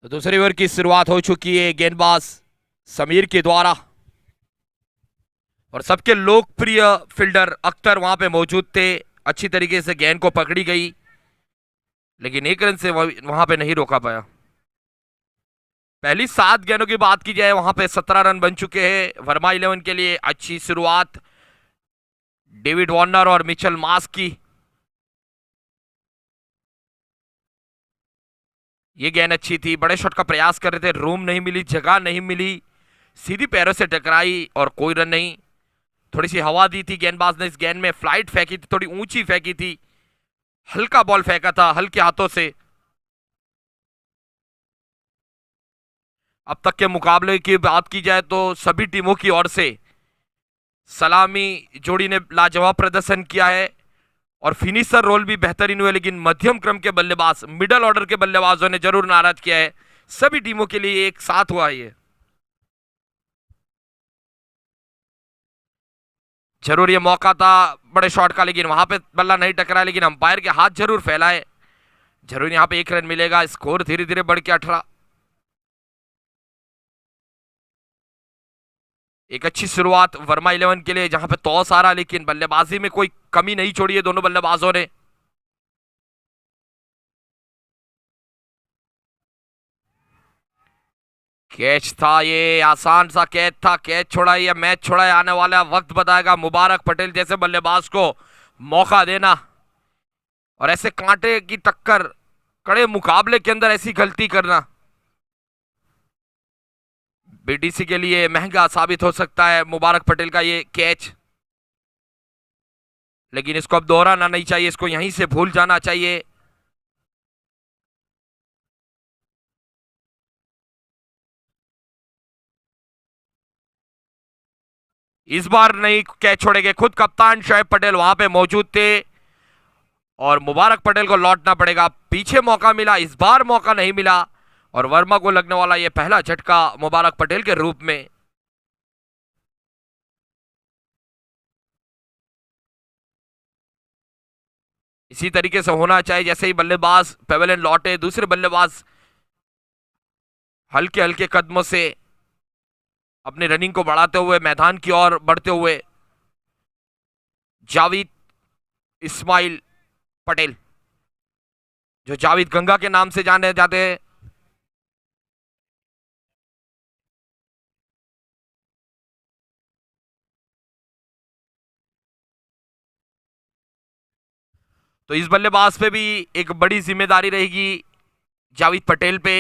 तो दूसरे ओवर की शुरुआत हो चुकी है गेंदबाज समीर के द्वारा। और सबके लोकप्रिय फील्डर अख्तर वहां पे मौजूद थे। अच्छी तरीके से गेंद को पकड़ी गई, लेकिन एक रन से वहां पे नहीं रोका पाया। पहली 7 गेंदों की बात की जाए, वहां पे 17 रन बन चुके हैं वर्मा 11 के लिए। अच्छी शुरुआत डेविड वार्नर और मिचेल मार्श की। ये गेंद अच्छी थी, बड़े शॉट का प्रयास कर रहे थे, रूम नहीं मिली, जगह नहीं मिली, सीधी पैरों से टकराई और कोई रन नहीं। थोड़ी सी हवा दी थी गेंदबाज ने, इस गेंद में फ्लाइट फेंकी थी, थोड़ी ऊंची फेंकी थी, हल्का बॉल फेंका था हल्के हाथों से। अब तक के मुकाबले की बात की जाए तो सभी टीमों की ओर से सलामी जोड़ी ने लाजवाब प्रदर्शन किया है और फिनिशर रोल भी बेहतरीन हुए, लेकिन मध्यम क्रम के बल्लेबाज, मिडल ऑर्डर के बल्लेबाजों ने जरूर नाराज किया है। सभी टीमों के लिए एक साथ हुआ है ये। जरूर ये मौका था बड़े शॉट का, लेकिन वहां पे बल्ला नहीं टकरा, लेकिन अंपायर के हाथ जरूर फैलाए। जरूर यहां पे 1 रन मिलेगा। स्कोर धीरे धीरे बढ़ के 18। एक अच्छी शुरुआत वर्मा 11 के लिए, जहां पे टॉस आ रहा, लेकिन बल्लेबाजी में कोई कमी नहीं छोड़ी है दोनों बल्लेबाजों ने। कैच था ये, आसान सा कैच था। कैच छोड़ा या मैच छोड़ा है, आने वाला वक्त बताएगा। मुबारक पटेल जैसे बल्लेबाज को मौका देना और ऐसे कांटे की टक्कर, कड़े मुकाबले के अंदर ऐसी गलती करना बीटीसी के लिए महंगा साबित हो सकता है। मुबारक पटेल का ये कैच, लेकिन इसको अब दोहराना नहीं चाहिए, इसको यहीं से भूल जाना चाहिए। इस बार नहीं कैच छोड़ेंगे, खुद कप्तान शोएब पटेल वहां पे मौजूद थे और मुबारक पटेल को लौटना पड़ेगा। पीछे मौका मिला, इस बार मौका नहीं मिला और वर्मा को लगने वाला यह पहला झटका मुबारक पटेल के रूप में। इसी तरीके से होना चाहिए, जैसे ही बल्लेबाज पेवेलियन लौटे, दूसरे बल्लेबाज हल्के हल्के कदमों से अपनी रनिंग को बढ़ाते हुए मैदान की ओर बढ़ते हुए। जावेद इस्माइल पटेल, जो जावेद गंगा के नाम से जाने जाते हैं। तो इस बल्लेबाज पे भी एक बड़ी जिम्मेदारी रहेगी जावेद पटेल पे।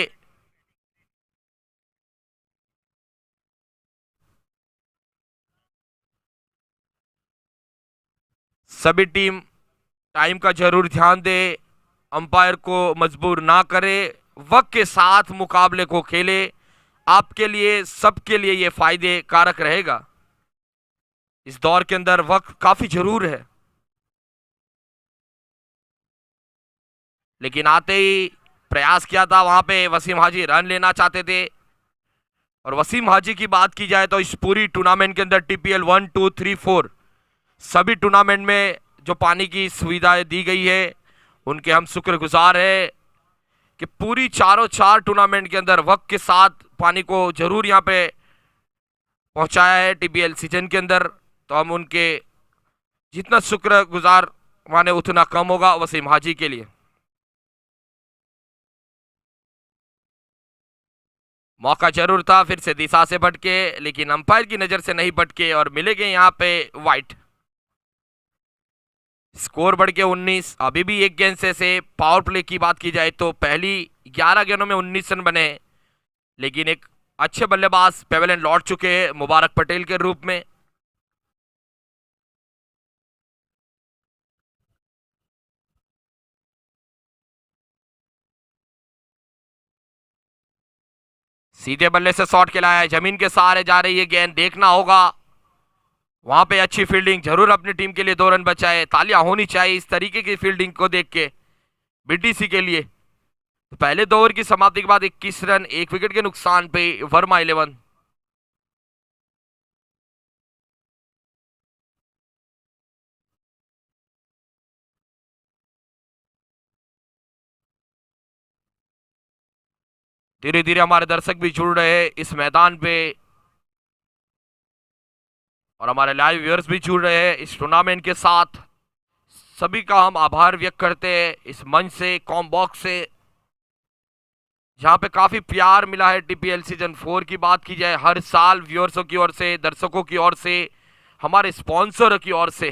सभी टीम टाइम का जरूर ध्यान दे, अंपायर को मजबूर ना करे, वक्त के साथ मुकाबले को खेले। आपके लिए, सबके लिए यह फायदे कारक रहेगा। इस दौर के अंदर वक्त काफी जरूर है, लेकिन आते ही प्रयास किया था वहां पे वसीम हाजी, रन लेना चाहते थे। और वसीम हाजी की बात की जाए तो इस पूरी टूर्नामेंट के अंदर टीपीएल 1, 2, 3, 4 सभी टूर्नामेंट में जो पानी की सुविधाएं दी गई है, उनके हम शुक्रगुजार है कि पूरी चारों चार टूर्नामेंट के अंदर वक्त के साथ पानी को जरूर यहाँ पे पहुंचाया है टीपीएल सीजन के अंदर। तो हम उनके जितना शुक्रगुजार माने उतना कम होगा वसीम हाजी के लिए। मौका जरूर था फिर से दिशा से भटके, लेकिन अंपायर की नजर से नहीं भटके और मिलेंगे यहाँ पे वाइट। स्कोर बढ़ के 19। अभी भी एक गेंद से पावर प्ले की बात की जाए तो पहली 11 गेंदों में 19 रन बने, लेकिन एक अच्छे बल्लेबाज पेवेलियन लौट चुके हैं मुबारक पटेल के रूप में। सीधे बल्ले से शॉट खिलाया है, जमीन के सहारे जा रही है गेंद, देखना होगा वहां पे अच्छी फील्डिंग, जरूर अपनी टीम के लिए 2 रन बचाए। तालियां होनी चाहिए इस तरीके की फील्डिंग को देख के बीटीसी के लिए। तो पहले 2 ओवर की समाप्ति के बाद 21 रन, 1 विकेट के नुकसान पे वर्मा 11। धीरे धीरे हमारे दर्शक भी जुड़ रहे हैं इस मैदान पे और हमारे लाइव व्यूअर्स भी जुड़ रहे हैं इस टूर्नामेंट के साथ। सभी का हम आभार व्यक्त करते हैं इस मंच से, कॉमबॉक्स से, जहां पे काफी प्यार मिला है। टीपीएल सीजन 4 की बात की जाए, हर साल व्यूअर्सों की ओर से, दर्शकों की ओर से, हमारे स्पॉन्सर की ओर से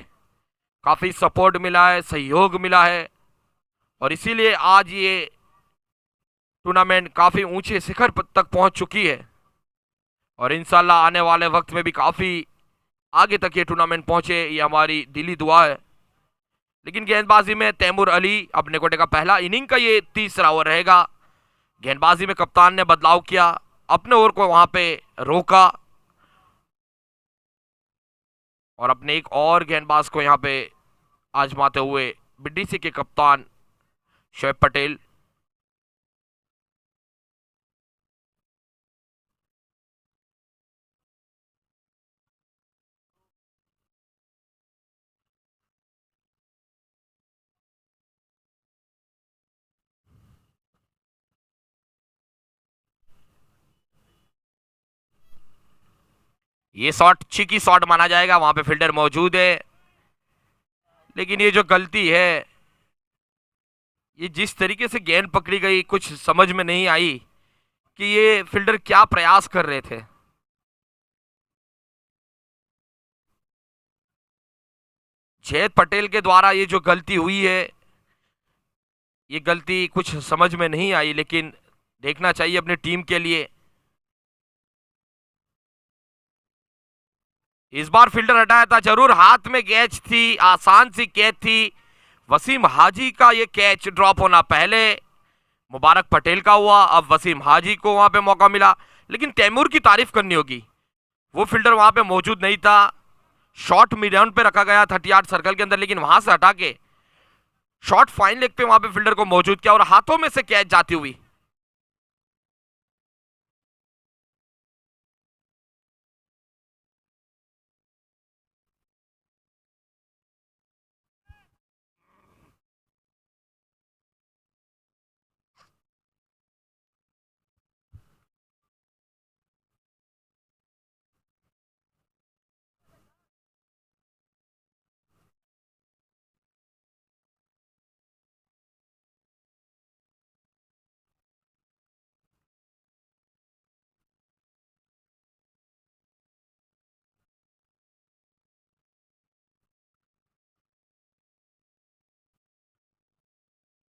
काफी सपोर्ट मिला है, सहयोग मिला है और इसीलिए आज ये टूर्नामेंट काफी ऊंचे शिखर तक पहुंच चुकी है और इंशाल्लाह आने वाले वक्त में भी काफी आगे तक ये टूर्नामेंट पहुंचे, ये हमारी दिली दुआ है। लेकिन गेंदबाजी में तैमूर अली अपने कोटे का पहला इनिंग का ये तीसरा ओवर रहेगा। गेंदबाजी में कप्तान ने बदलाव किया, अपने ओवर को वहां पे रोका और अपने एक और गेंदबाज को यहां पे आजमाते हुए बीडीसी के कप्तान शोएब पटेल। ये शॉट चिकी शॉट माना जाएगा, वहां पे फील्डर मौजूद है। लेकिन ये जो गलती है, ये जिस तरीके से गेंद पकड़ी गई, कुछ समझ में नहीं आई कि ये फील्डर क्या प्रयास कर रहे थे। जयेद पटेल के द्वारा ये जो गलती हुई है, ये गलती कुछ समझ में नहीं आई, लेकिन देखना चाहिए अपनी टीम के लिए। इस बार फील्डर हटाया था, जरूर हाथ में कैच थी, आसान सी कैच थी। वसीम हाजी का ये कैच ड्रॉप होना पहले मुबारक पटेल का हुआ, अब वसीम हाजी को वहां पे मौका मिला। लेकिन तैमूर की तारीफ करनी होगी, वो फील्डर वहां पे मौजूद नहीं था। शॉट मिड ऑन पे रखा गया 30 यार्ड सर्कल के अंदर, लेकिन वहां से हटा के शॉट फाइन लेग पे वहां पे फील्डर को मौजूद किया और हाथों में से कैच जाती हुई।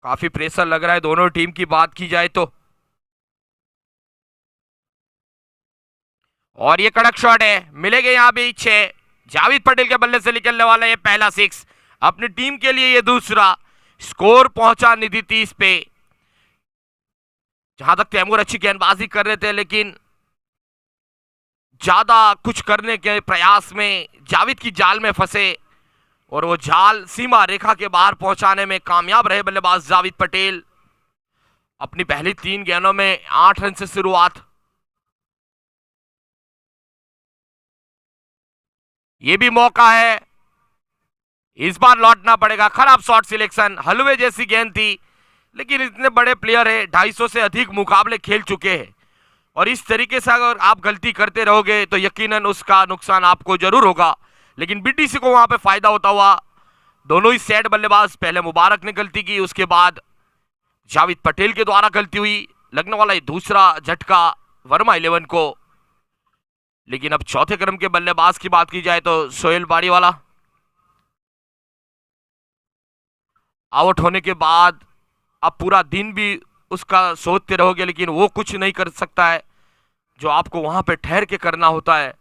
काफी प्रेशर लग रहा है दोनों टीम की बात की जाए तो। और ये कड़क शॉट है, मिलेगा यहां भी 6। जावेद पटेल के बल्ले से निकलने वाला ये पहला 6, अपनी टीम के लिए ये दूसरा। स्कोर पहुंचा निधि 30 पे। जहां तक तैमूर अच्छी गेंदबाजी कर रहे थे, लेकिन ज्यादा कुछ करने के प्रयास में जावेद की जाल में फंसे और वो जाल सीमा रेखा के बाहर पहुंचाने में कामयाब रहे बल्लेबाज जावेद पटेल। अपनी पहली 3 गेंदों में 8 रन से शुरुआत। ये भी मौका है, इस बार लौटना पड़ेगा। खराब शॉट सिलेक्शन, हलवे जैसी गेंद थी, लेकिन इतने बड़े प्लेयर है, 250 से अधिक मुकाबले खेल चुके हैं और इस तरीके से अगर आप गलती करते रहोगे तो यकीनन उसका नुकसान आपको जरूर होगा। लेकिन बीटीसी को वहां पे फायदा होता हुआ, दोनों ही सेट बल्लेबाज, पहले मुबारक ने गलती की, उसके बाद जावेद पटेल के द्वारा गलती हुई, लगने वाला दूसरा झटका वर्मा 11 को। लेकिन अब चौथे क्रम के बल्लेबाज की बात की जाए तो सोहेल बारीवाला आउट होने के बाद अब पूरा दिन भी उसका सोचते रहोगे, लेकिन वो कुछ नहीं कर सकता है जो आपको वहां पे ठहर के करना होता है।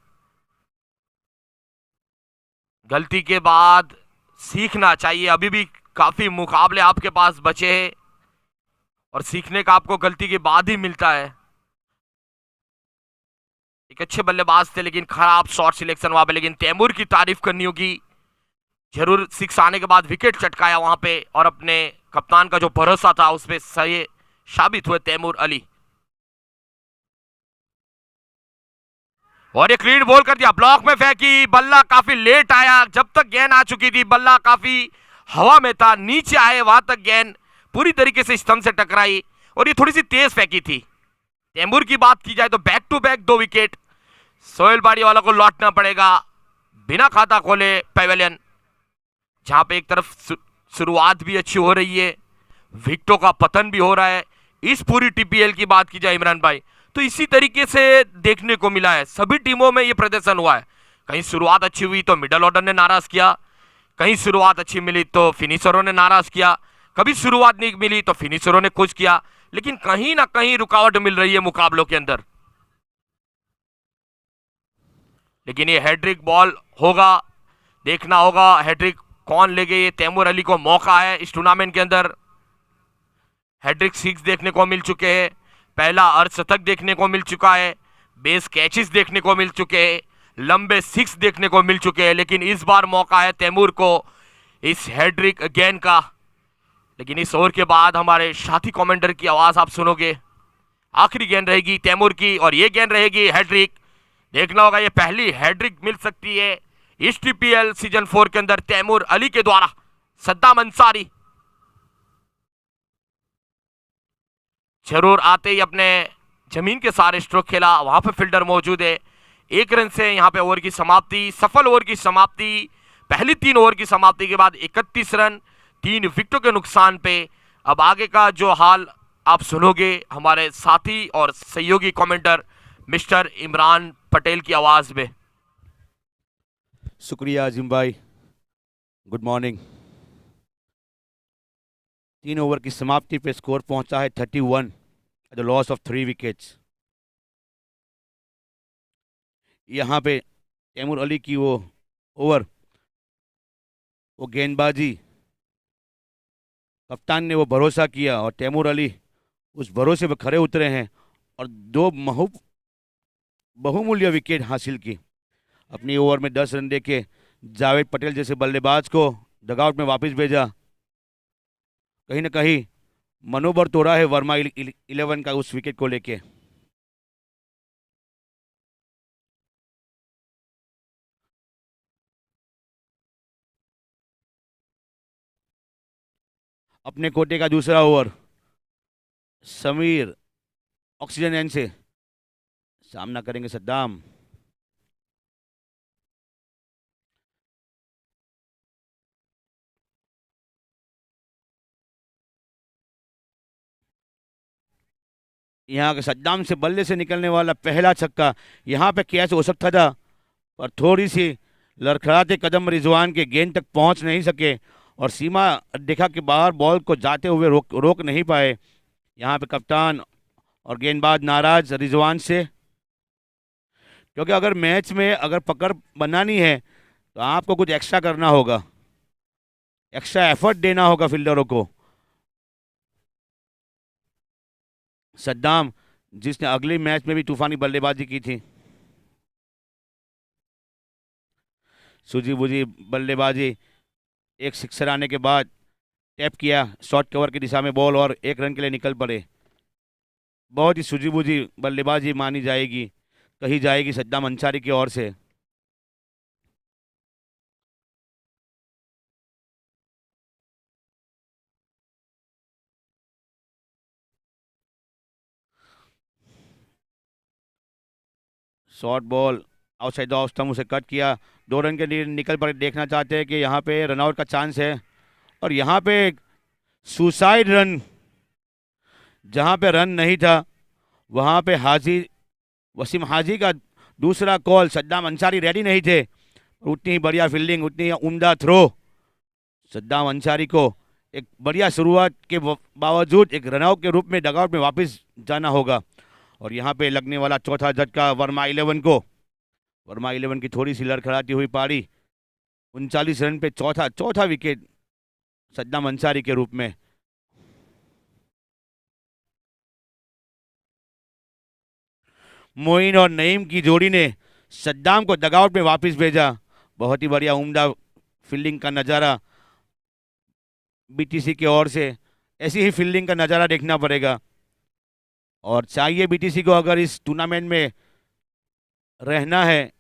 गलती के बाद सीखना चाहिए, अभी भी काफी मुकाबले आपके पास बचे हैं और सीखने का आपको गलती के बाद ही मिलता है। एक अच्छे बल्लेबाज थे, लेकिन खराब शॉट सिलेक्शन वहां पे। लेकिन तैमूर की तारीफ करनी होगी, जरूर 6 आने के बाद विकेट चटकाया वहां पे और अपने कप्तान का जो भरोसा था उस पर सही साबित हुए तैमूर अली। और एक लीड बॉल कर दिया, ब्लॉक में फेंकी, बल्ला काफी लेट आया, जब तक गेंद आ चुकी थी बल्ला काफी हवा में था, नीचे आए वहां तक गेंद पूरी तरीके से स्तंभ से टकराई और ये थोड़ी सी तेज फेंकी थी। तैमूर की बात की जाए तो back to back 2 wicket, Sohail Badiwala को लौटना पड़ेगा बिना खाता खोले पेवेलियन, जहां पे एक तरफ शुरुआत भी अच्छी हो रही है, विकेटों का पतन भी हो रहा है। इस पूरी टीपीएल की बात की जाए इमरान भाई, तो इसी तरीके से देखने को मिला है, सभी टीमों में ये प्रदर्शन हुआ है। कहीं शुरुआत अच्छी हुई तो मिडल ऑर्डर ने नाराज किया, कहीं शुरुआत अच्छी मिली तो फिनिशरों ने नाराज किया, कभी शुरुआत नहीं मिली तो फिनिशरों ने खुश किया, लेकिन कहीं ना कहीं रुकावट मिल रही है मुकाबलों के अंदर। लेकिन ये हैट्रिक बॉल होगा, देखना होगा हैट्रिक कौन ले गए। तैमूर अली को मौका है इस टूर्नामेंट के अंदर, हैट्रिक 6 देखने को मिल चुके हैं, पहला अर्धशतक देखने को मिल चुका है, बेस कैचेस देखने को मिल चुके हैं, लंबे 6 देखने को मिल चुके हैं, लेकिन इस बार मौका है तैमूर को इस हैट्रिक गेंद का। लेकिन इस ओवर के बाद हमारे साथी कमेंटर की आवाज आप सुनोगे, आखिरी गेंद रहेगी तैमूर की और ये गेंद रहेगी हैट्रिक। देखना होगा ये पहली हैट्रिक मिल सकती है इस टीपीएल सीजन 4 के अंदर तैमूर अली के द्वारा। सद्दाम अंसारी जरूर आते ही अपने जमीन के सारे स्ट्रोक खेला, वहां पे फील्डर मौजूद है। 1 रन से यहां पे ओवर की समाप्ति, सफल ओवर की समाप्ति। पहली 3 ओवर की समाप्ति के बाद 31 रन 3 विकेटों के नुकसान पे। अब आगे का जो हाल आप सुनोगे हमारे साथी और सहयोगी कमेंटर मिस्टर इमरान पटेल की आवाज में। शुक्रिया आजिम भाई, गुड मॉर्निंग। 3 ओवर की समाप्ति पे स्कोर पहुंचा है 31 द लॉस ऑफ 3 विकेट्स। यहाँ पे तैमूर अली की वो ओवर, वो गेंदबाजी, कप्तान ने वो भरोसा किया और तैमूर अली उस भरोसे पे खरे उतरे हैं और 2 बहुमूल्य विकेट हासिल की। अपनी ओवर में 10 रन देके जावेद पटेल जैसे बल्लेबाज को डगआउट में वापस भेजा। कहीं ना कहीं मनोबल तोड़ा है वर्मा 11 का उस विकेट को लेके। अपने कोटे का दूसरा ओवर समीर ऑक्सीजन एंड से सामना करेंगे सद्दाम। यहाँ के सद्दाम से बल्ले से निकलने वाला पहला छक्का, यहाँ पे कैच हो सकता था पर थोड़ी सी लड़खड़ाते कदम रिजवान के गेंद तक पहुँच नहीं सके और सीमा देखा कि बाहर बॉल को जाते हुए रोक नहीं पाए। यहाँ पे कप्तान और गेंदबाज नाराज रिजवान से, क्योंकि अगर मैच में अगर पकड़ बनानी है तो आपको कुछ एक्स्ट्रा करना होगा, एक्स्ट्रा एफर्ट देना होगा फील्डरों को। सद्दाम जिसने अगले मैच में भी तूफानी बल्लेबाजी की थी, सूझी बूझी बल्लेबाजी, एक सिक्सर आने के बाद टैप किया शॉर्ट कवर की दिशा में बॉल और 1 रन के लिए निकल पड़े। बहुत ही सूझी बूझी बल्लेबाजी मानी जाएगी, कही जाएगी सद्दाम अंसारी की ओर से। Short ball outside the off stump, उसे कट किया, 2 रन के लिए निकल पड़े। देखना चाहते हैं कि यहाँ पे रनआउट का चांस है और यहाँ पे सुसाइड रन, जहाँ पे रन नहीं था वहाँ पे वसीम हाजी का दूसरा कॉल। सद्दाम अंसारी रेडी नहीं थे, उतनी ही बढ़िया फील्डिंग, उतनी ही उम्दा थ्रो। सद्दाम अंसारी को एक बढ़िया शुरुआत के बावजूद एक रनआउट के रूप में डगआउट में वापस जाना होगा। और यहाँ पे लगने वाला चौथा झटका वर्मा 11 को। वर्मा 11 की थोड़ी सी लड़खड़ाती हुई पारी, 39 रन पे चौथा विकेट सद्दाम अंसारी के रूप में। मोइन और नईम की जोड़ी ने सद्दाम को डगआउट में वापस भेजा। बहुत ही बढ़िया उम्दा फील्डिंग का नज़ारा बीटीसी की ओर से, ऐसी ही फील्डिंग का नज़ारा देखना पड़ेगा और चाहिए बीटीसी को, अगर इस टूर्नामेंट में रहना है,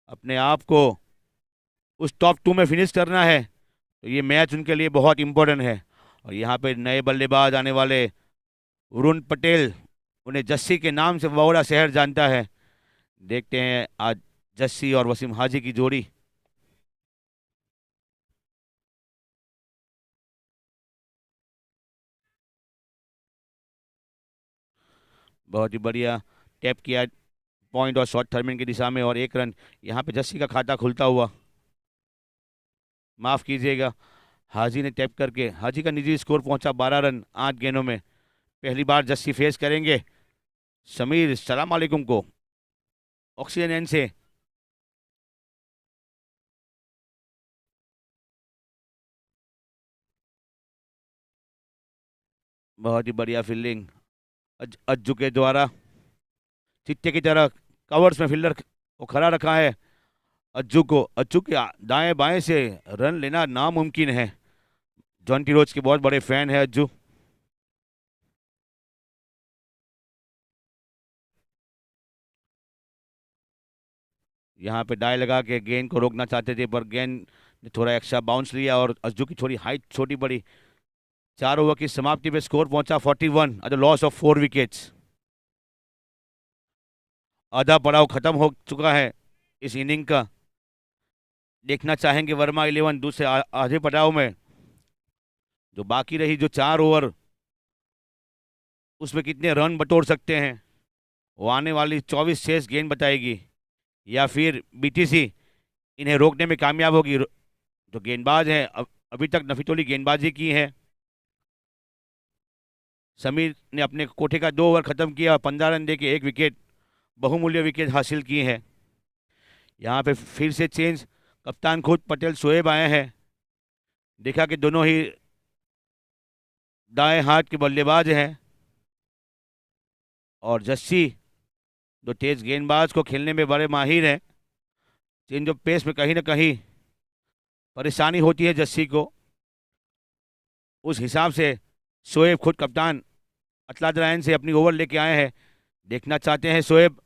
अपने आप को उस टॉप 2 में फिनिश करना है, तो ये मैच उनके लिए बहुत इम्पोर्टेंट है। और यहाँ पे नए बल्लेबाज आने वाले वरुण पटेल उन्हें जस्सी के नाम से बड़ा शहर जानता है। देखते हैं आज जस्सी और वसीम हाजी की जोड़ी। बहुत ही बढ़िया टैप किया पॉइंट और शॉट थर्मिन की दिशा में, और 1 रन। यहाँ पे जस्सी का खाता खुलता हुआ, माफ़ कीजिएगा, हाजी ने टैप करके हाजी का निजी स्कोर पहुंचा 12 रन 8 गेंदों में। पहली बार जस्सी फेस करेंगे समीर सलाम वालेकुम को ऑक्सीजन एंड से। बहुत ही बढ़िया फील्डिंग अज्जू के द्वारा, चिट्टे की तरह कवर्स में फील्डर को खड़ा रखा है। अज्जू के दाएं बाएं से रन लेना नामुमकिन है। जॉन्टी रोज के बहुत बड़े फैन है अज्जू। यहाँ पे डाई लगा के गेंद को रोकना चाहते थे, पर गेंद ने थोड़ा एक्स्ट्रा बाउंस लिया और अज्जू की थोड़ी हाइट छोटी पड़ी। 4 ओवर की समाप्ति पे स्कोर पहुंचा 41 eight the loss of 4 wickets. आधा पड़ाव खत्म हो चुका है इस इनिंग का। देखना चाहेंगे वर्मा 11 दूसरे आधे पड़ाव में जो बाकी रही, जो 4 ओवर, उसमें कितने रन बटोर सकते हैं वो आने वाली 24 शेष गेंद बताएगी, या फिर बीटीसी इन्हें रोकने में कामयाब होगी। जो गेंदबाज हैं अभी तक नफीतोली गेंदबाजी की है। समीर ने अपने कोठे का 2 ओवर खत्म किया, 15 रन दे के 1 विकेट, बहुमूल्य विकेट हासिल की है। यहाँ पे फिर से चेंज, कप्तान खुद पटेल शोएब आए हैं। देखा कि दोनों ही दाएं हाथ के बल्लेबाज हैं, और जस्सी जो तेज गेंदबाज को खेलने में बड़े माहिर हैं। चेंज ऑफ पेस में कहीं ना कहीं परेशानी होती है जस्सी को। उस हिसाब से शोएब खुद कप्तान अतलाद रायन से अपनी ओवर लेके आए हैं। देखना चाहते हैं शोएब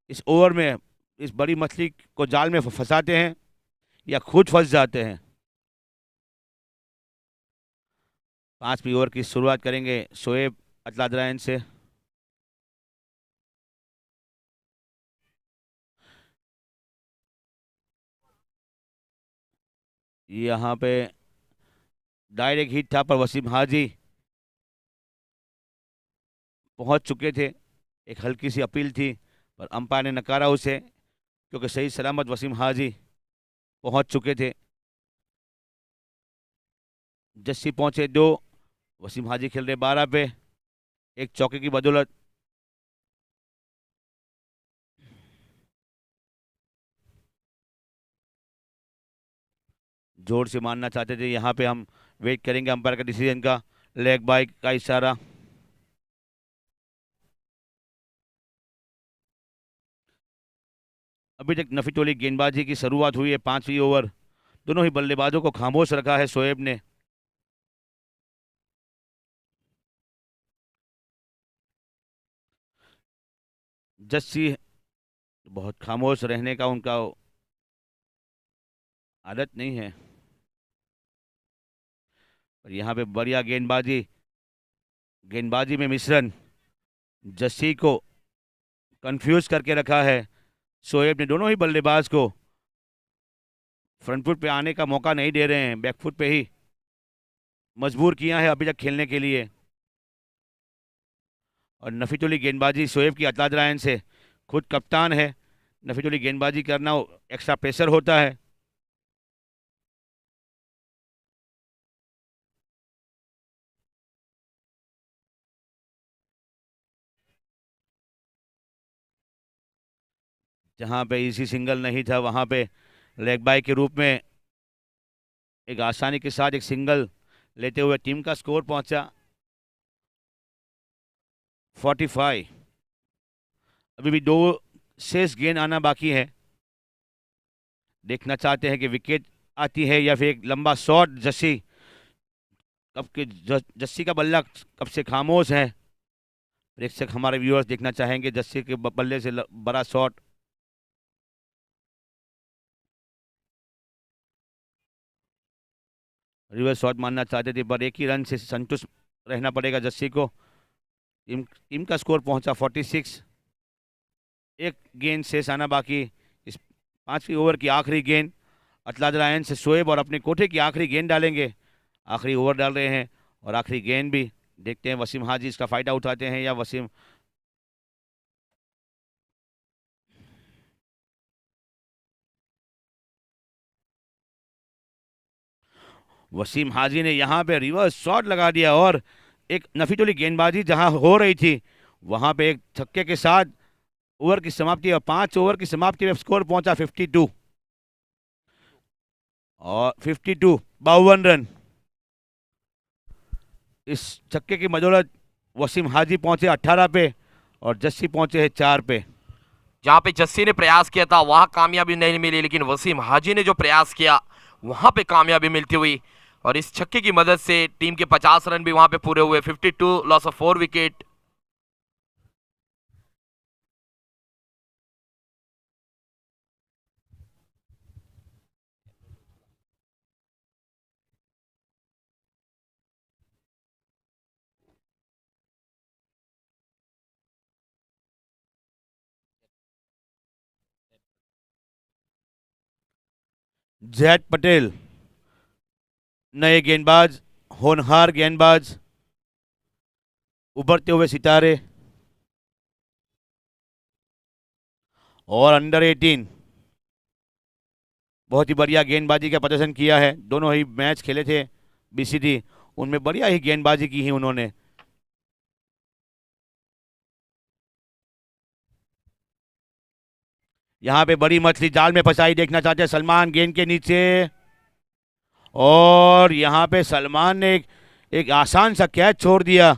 इस ओवर में इस बड़ी मछली को जाल में फंसाते हैं या खुद फंस जाते हैं। 5वीं ओवर की शुरुआत करेंगे शोएब अतलाद रायन से। यहाँ पे डायरेक्ट हिट था, पर वसीम हाजी पहुंच चुके थे। एक हल्की सी अपील थी, पर अंपायर ने नकारा उसे, क्योंकि सही सलामत वसीम हाजी पहुंच चुके थे। जस्सी पहुंचे 2, वसीम हाजी खेल रहे 12 पे, एक चौके की बदौलत। जोर से मारना चाहते थे, यहाँ पे हम वेट करेंगे अंपायर का डिसीजन का। लेग बाइक का इशारा। अभी तक नफीतोली गेंदबाजी की शुरुआत हुई है 5वीं ओवर। दोनों ही बल्लेबाजों को खामोश रखा है शोएब ने। जस्सी बहुत खामोश रहने का उनका आदत नहीं है, पर यहाँ पे बढ़िया गेंदबाजी में मिश्रण जस्सी को कंफ्यूज करके रखा है। शोएब ने दोनों ही बल्लेबाज को फ्रंट फुट पे आने का मौका नहीं दे रहे हैं, बैक फुट पे ही मजबूर किया है अभी तक खेलने के लिए। और नफीतुल्ली गेंदबाजी शोएब की अतलाद रायन से, खुद कप्तान है, नफीतुल्ली गेंदबाजी करना एक्स्ट्रा प्रेशर होता है। जहाँ पे इजी सिंगल नहीं था, वहाँ पे लेग बाय के रूप में एक आसानी के साथ एक सिंगल लेते हुए टीम का स्कोर पहुंचा 45। अभी भी 2 शेष गेंद आना बाकी है। देखना चाहते हैं कि विकेट आती है या फिर एक लंबा शॉट। जस्सी का बल्ला कब से खामोश है। प्रेक्षक हमारे व्यूअर्स देखना चाहेंगे जस्सी के बल्ले से बड़ा शॉट। रिवर्स शॉट मारना चाहते थे, पर एक ही रन से संतुष्ट रहना पड़ेगा जस्सी को। टीम का स्कोर पहुंचा 46। एक गेंद शेष आना बाकी। इस 5वीं ओवर की आखिरी गेंद अतलाद लायंस से शोएब और अपने कोठे की आखिरी गेंद डालेंगे। आखिरी ओवर डाल रहे हैं और आखिरी गेंद भी। देखते हैं वसीम हाजी इसका फायदा उठाते हैं या वसीम हाजी ने यहाँ पे रिवर्स शॉट लगा दिया और एक नफीतुली गेंदबाजी जहाँ हो रही थी वहाँ पे एक छक्के के साथ ओवर की समाप्ति और 5 ओवर की समाप्ति में स्कोर पहुंचा 52 और 52 रन। इस छक्के की बदौलत वसीम हाजी पहुंचे 18 पे और जस्सी पहुंचे हैं 4 पे। जहां पे जस्सी ने प्रयास किया था वहां कामयाबी नहीं मिली, लेकिन वसीम हाजी ने जो प्रयास किया वहां पे कामयाबी मिलती हुई और इस छक्के की मदद से टीम के 50 रन भी वहां पे पूरे हुए। 52, loss of 4 wicket. Zaid Patel नए गेंदबाज, होनहार गेंदबाज, उभरते हुए सितारे और अंडर 18 बहुत ही बढ़िया गेंदबाजी का प्रदर्शन किया है। दोनों ही मैच खेले थे बीसीडी, उनमें बढ़िया ही गेंदबाजी की है उन्होंने। यहाँ पे बड़ी मछली जाल में फंसाई देखना चाहते हैं सलमान गेंद के नीचे और यहाँ पे सलमान ने एक आसान सा कैच छोड़ दिया।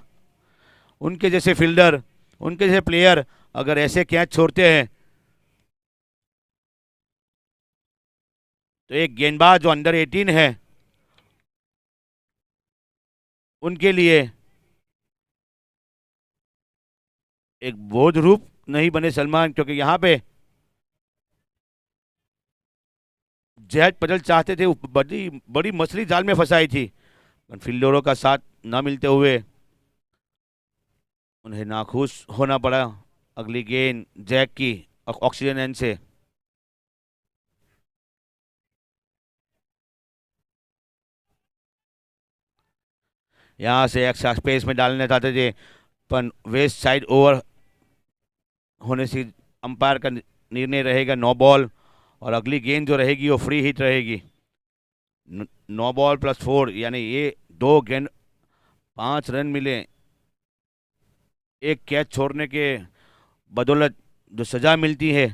उनके जैसे फील्डर, उनके जैसे प्लेयर अगर ऐसे कैच छोड़ते हैं तो एक गेंदबाज जो अंडर 18 है उनके लिए एक बोध रूप नहीं बने सलमान, क्योंकि यहाँ पे जैद पटेल चाहते थे बड़ी बड़ी मछली जाल में फंसाई थी, पर फील्डरों का साथ न मिलते हुए उन्हें नाखुश होना पड़ा। अगली गेंद जैक की ऑक्सीजन एंड से। यहाँ से एक्स्ट्रा स्पेस में डालना चाहते थे पर वेस्ट साइड ओवर होने से अंपायर का निर्णय रहेगा 9 बॉल और अगली गेंद जो रहेगी वो फ्री हिट रहेगी। 9 बॉल प्लस 4 यानी ये 2 गेंद 5 रन मिले। एक कैच छोड़ने के बदौलत जो सज़ा मिलती है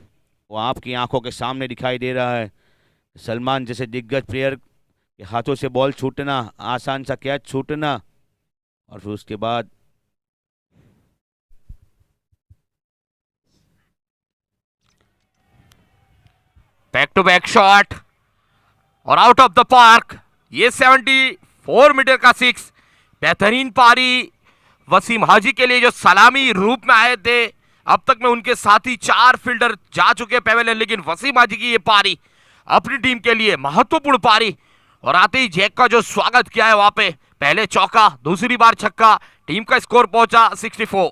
वो आपकी आंखों के सामने दिखाई दे रहा है। सलमान जैसे दिग्गज प्लेयर के हाथों से बॉल छूटना, आसान सा कैच छूटना और फिर उसके बाद बैक टू बैक शॉट और आउट ऑफ द पार्क। ये 74 मीटर का 6 बेहतरीन पारी वसीम हाजी के लिए जो सलामी रूप में आए थे। अब तक में उनके साथी 4 फील्डर जा चुके पवेलियन, लेकिन वसीम हाजी की ये पारी अपनी टीम के लिए महत्वपूर्ण पारी और आते ही जैक का जो स्वागत किया है वहां पे पहले चौका, दूसरी बार छक्का, टीम का स्कोर पहुंचा 64।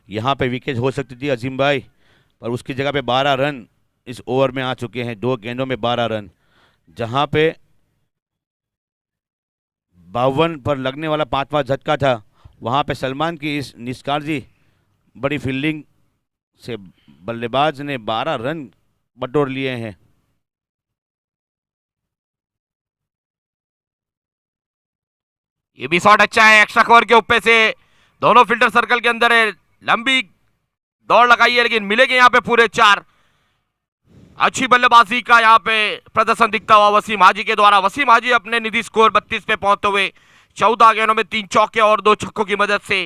यहाँ पे विकेट हो सकती थी अजीम भाई, पर उसकी जगह पे 12 रन इस ओवर में आ चुके हैं। 2 गेंदों में 12 रन, जहां पे 52 पर लगने वाला 5वां झटका था वहां पे सलमान की इस निष्काळजी बड़ी फील्डिंग से बल्लेबाज ने 12 रन बटोर लिए हैं। ये भी शॉट अच्छा है, एक्स्ट्रा कवर के ऊपर से दोनों फील्डर सर्कल के अंदर है। लंबी दौड़ लगाई है लेकिन मिलेंगे यहाँ पे पूरे 4। अच्छी बल्लेबाजी का यहाँ पे प्रदर्शन दिखता हुआ वसीम हाजी के द्वारा। वसीम हाजी अपने निधि स्कोर 32 पे पहुंचते हुए 14 गेंदों में 3 चौके और 2 छक्कों की मदद से।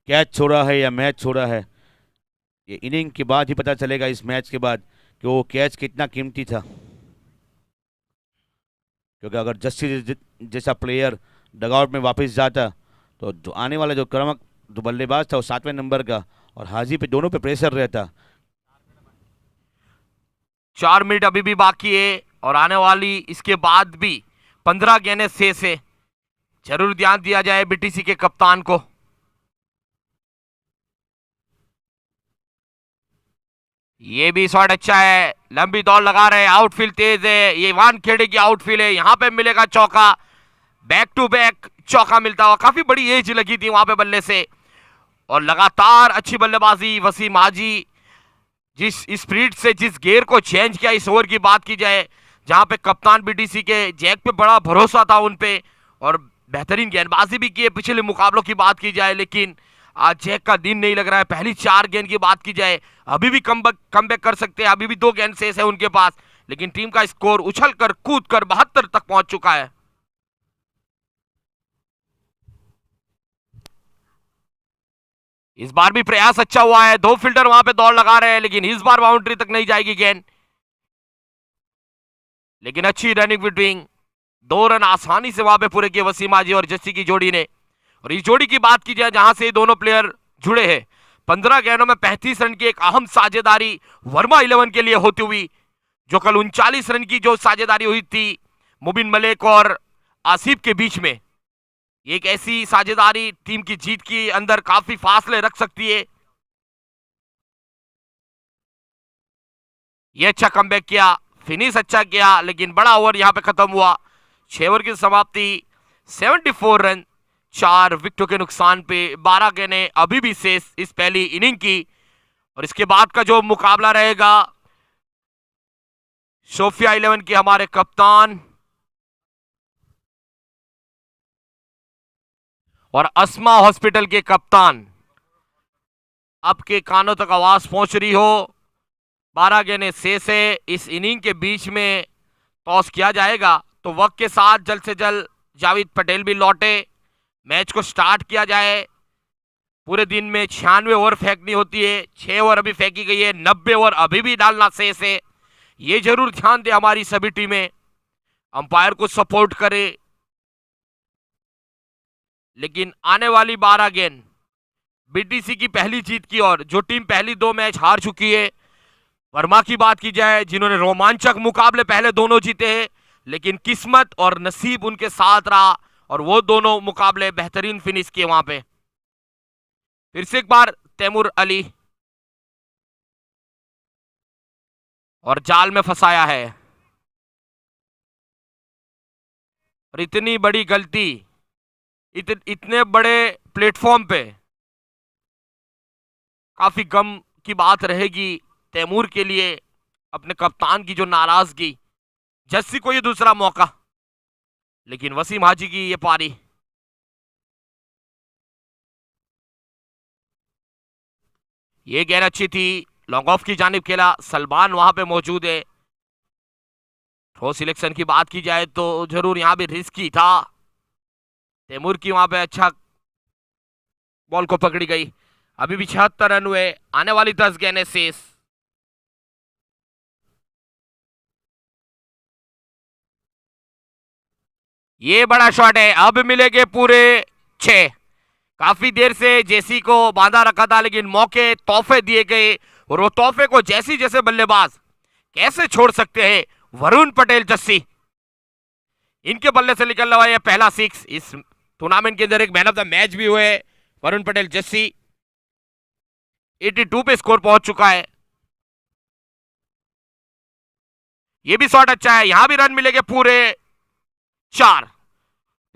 कैच छोड़ा है या मैच छोड़ा है, ये इनिंग के बाद ही पता चलेगा, इस मैच के बाद, कि वो कैच कितना कीमती था। क्योंकि अगर जस्सी जैसा प्लेयर डगआउट में वापस जाता तो जो आने वाला जो क्रमक जो बल्लेबाज था वो 7वें नंबर का और हाजी पे दोनों पे प्रेशर रहता। 4 मिनट अभी भी बाकी है और आने वाली इसके बाद भी 15 गेंदें शेष है। जरूर ध्यान दिया जाए बीटीसी के कप्तान को। ये भी शॉट अच्छा है, लंबी दौड़ लगा रहे हैं, आउटफील्ड तेज है, ये वानखेड़े की आउटफील्ड है, यहां पे मिलेगा चौका, बैक टू बैक चौका मिलता हुआ। काफी बड़ी एज लगी थी वहां पे बल्ले से, और लगातार अच्छी बल्लेबाजी वसीम हाजी। जिस स्पीड से जिस गेयर को चेंज किया इस ओवर की बात की जाए, जहां पे कप्तान बीटीसी के जैक पे बड़ा भरोसा था उन पे, और बेहतरीन गेंदबाजी भी की है पिछले मुकाबलों की बात की जाए, लेकिन आज जैक का दिन नहीं लग रहा है। पहली 4 गेंद की बात की जाए, अभी भी कमबैक कर सकते हैं, अभी भी 2 गेंद शेष है उनके पास, लेकिन टीम का स्कोर उछल कर कूद कर 72 तक पहुंच चुका है। इस बार भी प्रयास अच्छा हुआ है, 2 फील्डर वहां पे दौड़ लगा रहे हैं, लेकिन इस बार बाउंड्री तक नहीं जाएगी गेंद, लेकिन अच्छी रनिंग बिटवीन 2 रन आसानी से वहां पे पूरे किए वसीम हाजी और जस्सी की जोड़ी ने। और इस जोड़ी की बात की जाए जहां से दोनों प्लेयर जुड़े हैं, 15 गेंदों में 35 रन की एक अहम साझेदारी वर्मा 11 के लिए होती हुई, जो कल 39 रन की जो साझेदारी हुई थी मुबिन मलिक और आसिफ के बीच में, एक ऐसी साझेदारी टीम की जीत के अंदर काफी फासले रख सकती है। ये अच्छा कमबैक किया, फिनिश अच्छा किया, लेकिन बड़ा ओवर यहां पे खत्म हुआ। 6 ओवर की समाप्ति, 74 रन 4 विकेटों के नुकसान पे, 12 गेंदें अभी भी शेष इस पहली इनिंग की। और इसके बाद का जो मुकाबला रहेगा, सोफिया 11 के हमारे कप्तान और अस्मा हॉस्पिटल के कप्तान, आपके कानों तक आवाज पहुंच रही हो, 12 गेंदें शेष है इस इनिंग के बीच में, टॉस किया जाएगा तो वक्त के साथ जल्द से जल्द जावेद पटेल भी लौटे, मैच को स्टार्ट किया जाए। पूरे दिन में 96 ओवर फेंकनी होती है, 6 ओवर अभी फेंकी गई है, 90 ओवर अभी भी डालना शेष है। ये जरूर ध्यान दे हमारी सभी टीमें, अंपायर को सपोर्ट करे, लेकिन आने वाली 12 गेंद बीटीसी की पहली जीत की ओर, जो टीम पहली 2 मैच हार चुकी है, वर्मा की बात की जाए जिन्होंने रोमांचक मुकाबले पहले दोनों जीते हैं, लेकिन किस्मत और नसीब उनके साथ रहा और वो दोनों मुकाबले बेहतरीन फिनिश किए वहां पे। फिर से एक बार तैमूर अली, और जाल में फंसाया है, और इतनी बड़ी गलती इतने बड़े प्लेटफॉर्म पे काफी गम की बात रहेगी तैमूर के लिए, अपने कप्तान की जो नाराजगी। जस्सी को ये दूसरा मौका, लेकिन वसीम हाजी की ये पारी, ये गेंद अच्छी थी, लॉन्ग ऑफ की जानिब खेला, सलमान वहां पे मौजूद है। थ्रो सिलेक्शन की बात की जाए तो जरूर यहां भी रिस्की था, तैमूर की वहां पे अच्छा बॉल को पकड़ी गई। अभी भी 76 रन हुए, आने वाली 10 गेंदें शेष। ये बड़ा शॉट है, अब मिलेंगे पूरे 6। काफी देर से जेसी को बांधा रखा था, लेकिन मौके तोहफे दिए गए, और वो तोहफे को जैसी जैसे बल्लेबाज कैसे छोड़ सकते हैं। वरुण पटेल जस्सी, इनके बल्ले से निकल रहा है पहला 6 इस टूर्नामेंट के अंदर। एक मैन ऑफ द मैच भी हुए वरुण पटेल जस्सी, 82 पे स्कोर पहुंच चुका है। ये भी शॉट अच्छा है, यहां भी रन मिलेंगे पूरे 4।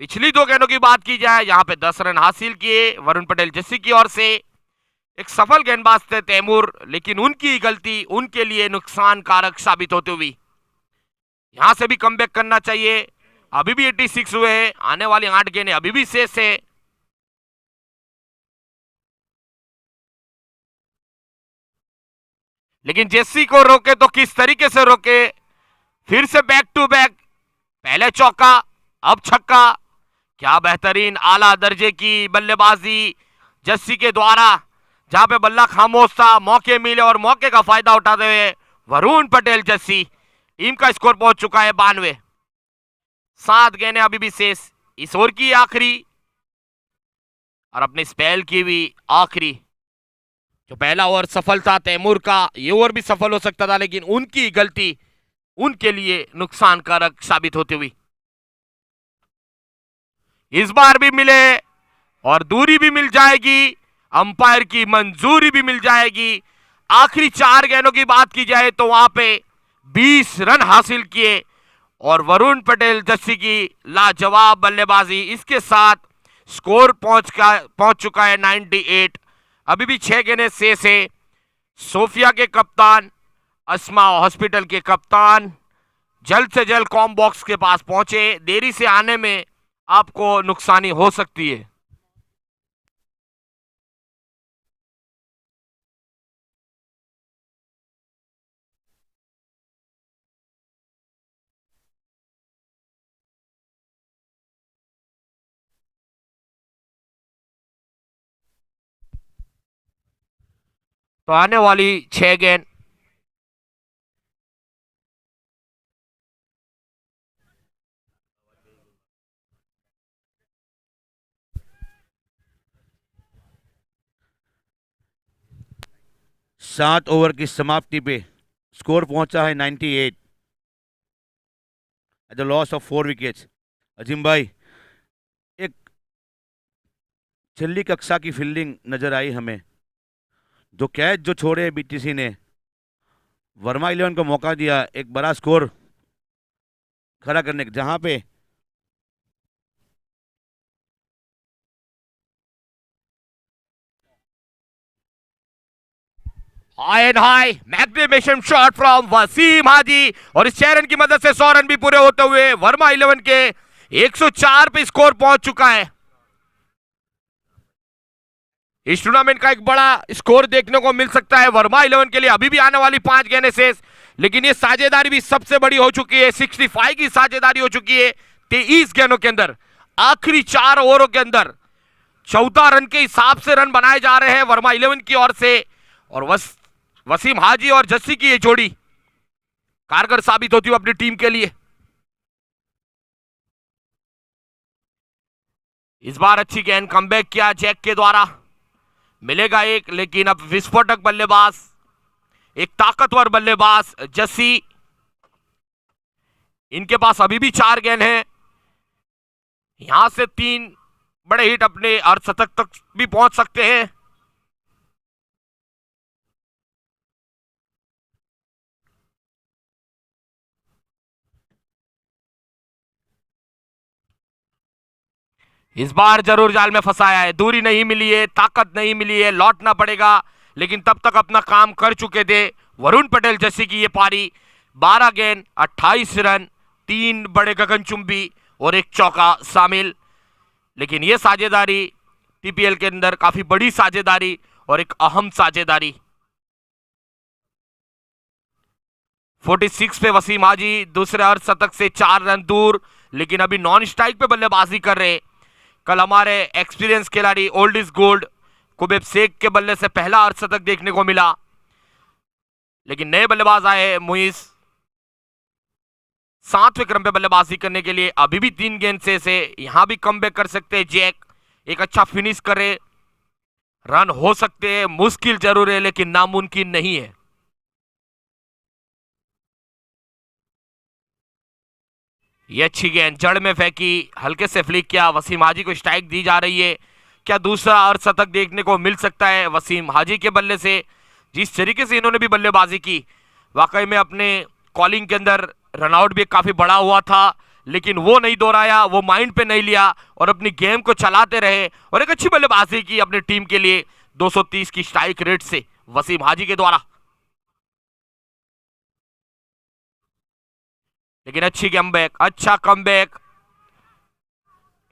पिछली 2 गेंदों की बात की जाए, यहां पे 10 रन हासिल किए वरुण पटेल जस्सी की ओर से। एक सफल गेंदबाज थे तैमूर, लेकिन उनकी गलती उनके लिए नुकसान कारक साबित होती हुई। यहां से भी कमबैक करना चाहिए, अभी भी 86 हुए, आने वाली 8 गेंदें अभी भी शेष है। लेकिन जेसी को रोके तो किस तरीके से रोके, फिर से बैक टू बैक, पहले चौका अब छक्का। क्या बेहतरीन आला दर्जे की बल्लेबाजी जस्सी के द्वारा, जहां पे बल्ला खामोश था, मौके मिले और मौके का फायदा उठाते हुए वरुण पटेल जस्सी, टीम का स्कोर पहुंच चुका है 92। 7 गेंदें अभी भी शेष, इस ओवर की आखिरी और अपने स्पेल की भी आखिरी। जो पहला ओवर सफल था तैमूर का, ये ओवर भी सफल हो सकता था, लेकिन उनकी गलती उनके लिए नुकसान कारक साबित होती हुई। इस बार भी मिले और दूरी भी मिल जाएगी, अंपायर की मंजूरी भी मिल जाएगी। आखिरी 4 गेंदों की बात की जाए तो वहां पे 20 रन हासिल किए और वरुण पटेल जस्सी की लाजवाब बल्लेबाजी, इसके साथ स्कोर पहुंच चुका है 98। अभी भी 6 गेंदें शेष है। सोफिया के कप्तान, अस्मा हॉस्पिटल के कप्तान जल्द से जल्द कॉम बॉक्स के पास पहुंचे, देरी से आने में आपको नुकसानी हो सकती है। तो आने वाली 6 गेंद सात ओवर की समाप्ति पे स्कोर पहुंचा है 98 at the loss of 4 wickets. Azim भाई, एक छिल्ली कक्षा की फील्डिंग नजर आई हमें। जो कैच जो छोड़े बीटीसी ने, वर्मा 11 को मौका दिया एक बड़ा स्कोर खड़ा करने का, जहां पे high and high magnificent shot from Wasim Haji और इस 6 रन की मदद से 100 रन भी पूरे होते हुए वर्मा 11 के 104 पे स्कोर पहुंच चुका है। इस टूर्नामेंट का एक बड़ा स्कोर देखने को मिल सकता है वर्मा 11 के लिए। अभी भी आने वाली 5 गेंदें शेष, लेकिन ये साझेदारी भी सबसे बड़ी हो चुकी है। 65 की साझेदारी हो चुकी है 23 गेंदों के अंदर। आखिरी 4 ओवरों के अंदर 14 रन के हिसाब से रन बनाए जा रहे हैं वर्मा 11 की ओर से और वसीम हाजी और जस्सी की ये जोड़ी कारगर साबित होती हुई अपनी टीम के लिए। इस बार अच्छी गेंद कमबैक किया जैक के द्वारा, मिलेगा एक, लेकिन अब विस्फोटक बल्लेबाज, एक ताकतवर बल्लेबाज जस्सी, इनके पास अभी भी 4 गेंद हैं। यहां से 3 बड़े हिट अपने अर्धशतक तक भी पहुंच सकते हैं। इस बार जरूर जाल में फंसाया है, दूरी नहीं मिली है, ताकत नहीं मिली है, लौटना पड़ेगा, लेकिन तब तक अपना काम कर चुके थे वरुण पटेल जैसी की ये पारी। 12 गेंद 28 रन, 3 बड़े गगनचुंबी और एक चौका शामिल। लेकिन ये साझेदारी टीपीएल के अंदर काफी बड़ी साझेदारी और एक अहम साझेदारी। 46 पे वसीम हाजी दूसरे अर्धशतक से 4 रन दूर, लेकिन अभी नॉन स्ट्राइक पे बल्लेबाजी कर रहे। कल हमारे एक्सपीरियंस खिलाड़ी ओल्ड इज गोल्ड कुबेब शेख के बल्ले से पहला अर्धशतक देखने को मिला, लेकिन नए बल्लेबाज आए मुइज 7वें क्रम पे बल्लेबाजी करने के लिए। अभी भी 3 गेंद से यहां भी कमबैक कर सकते हैं जैक, एक अच्छा फिनिश करे, रन हो सकते हैं, मुश्किल जरूर है लेकिन नामुमकिन नहीं है। ये अच्छी गेंद जड़ में फेंकी, हल्के से फ्लिक किया, वसीम हाजी को स्ट्राइक दी जा रही है। क्या दूसरा अर्धशतक देखने को मिल सकता है वसीम हाजी के बल्ले से? जिस तरीके से इन्होंने भी बल्लेबाजी की, वाकई में अपने कॉलिंग के अंदर रनआउट भी काफी बड़ा हुआ था, लेकिन वो नहीं दोहराया, वो माइंड पे नहीं लिया और अपनी गेम को चलाते रहे और एक अच्छी बल्लेबाजी की अपनी टीम के लिए 230 की स्ट्राइक रेट से वसीम हाजी के द्वारा। लेकिन अच्छी कमबैक, अच्छा कमबैक,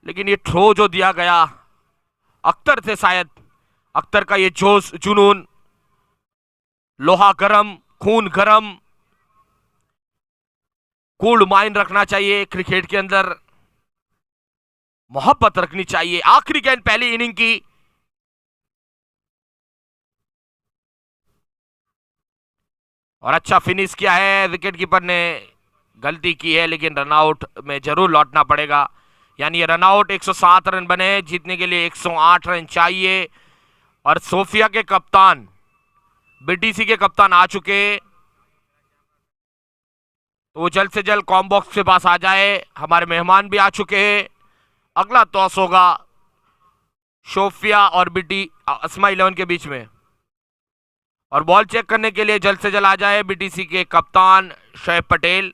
लेकिन ये थ्रो जो दिया गया अख्तर से, शायद अख्तर का ये जोश जुनून, लोहा गरम, खून गरम, कूल माइंड रखना चाहिए क्रिकेट के अंदर, मोहब्बत रखनी चाहिए। आखिरी गेंद पहली इनिंग की, और अच्छा फिनिश किया है। विकेट कीपर ने गलती की है, लेकिन रनआउट में जरूर लौटना पड़ेगा। यानी रनआउट 107 रन बने, जीतने के लिए 108 रन चाहिए। और सोफिया के कप्तान, बीटीसी के कप्तान आ चुके, तो जल्द से जल्द कॉम बॉक्स के पास आ जाए। हमारे मेहमान भी आ चुके हैं अगला टॉस होगा सोफिया और बीटी अस्मा 11 के बीच में। और बॉल चेक करने के लिए जल्द से जल्द आ जाए बीटीसी के कप्तान शोएब पटेल।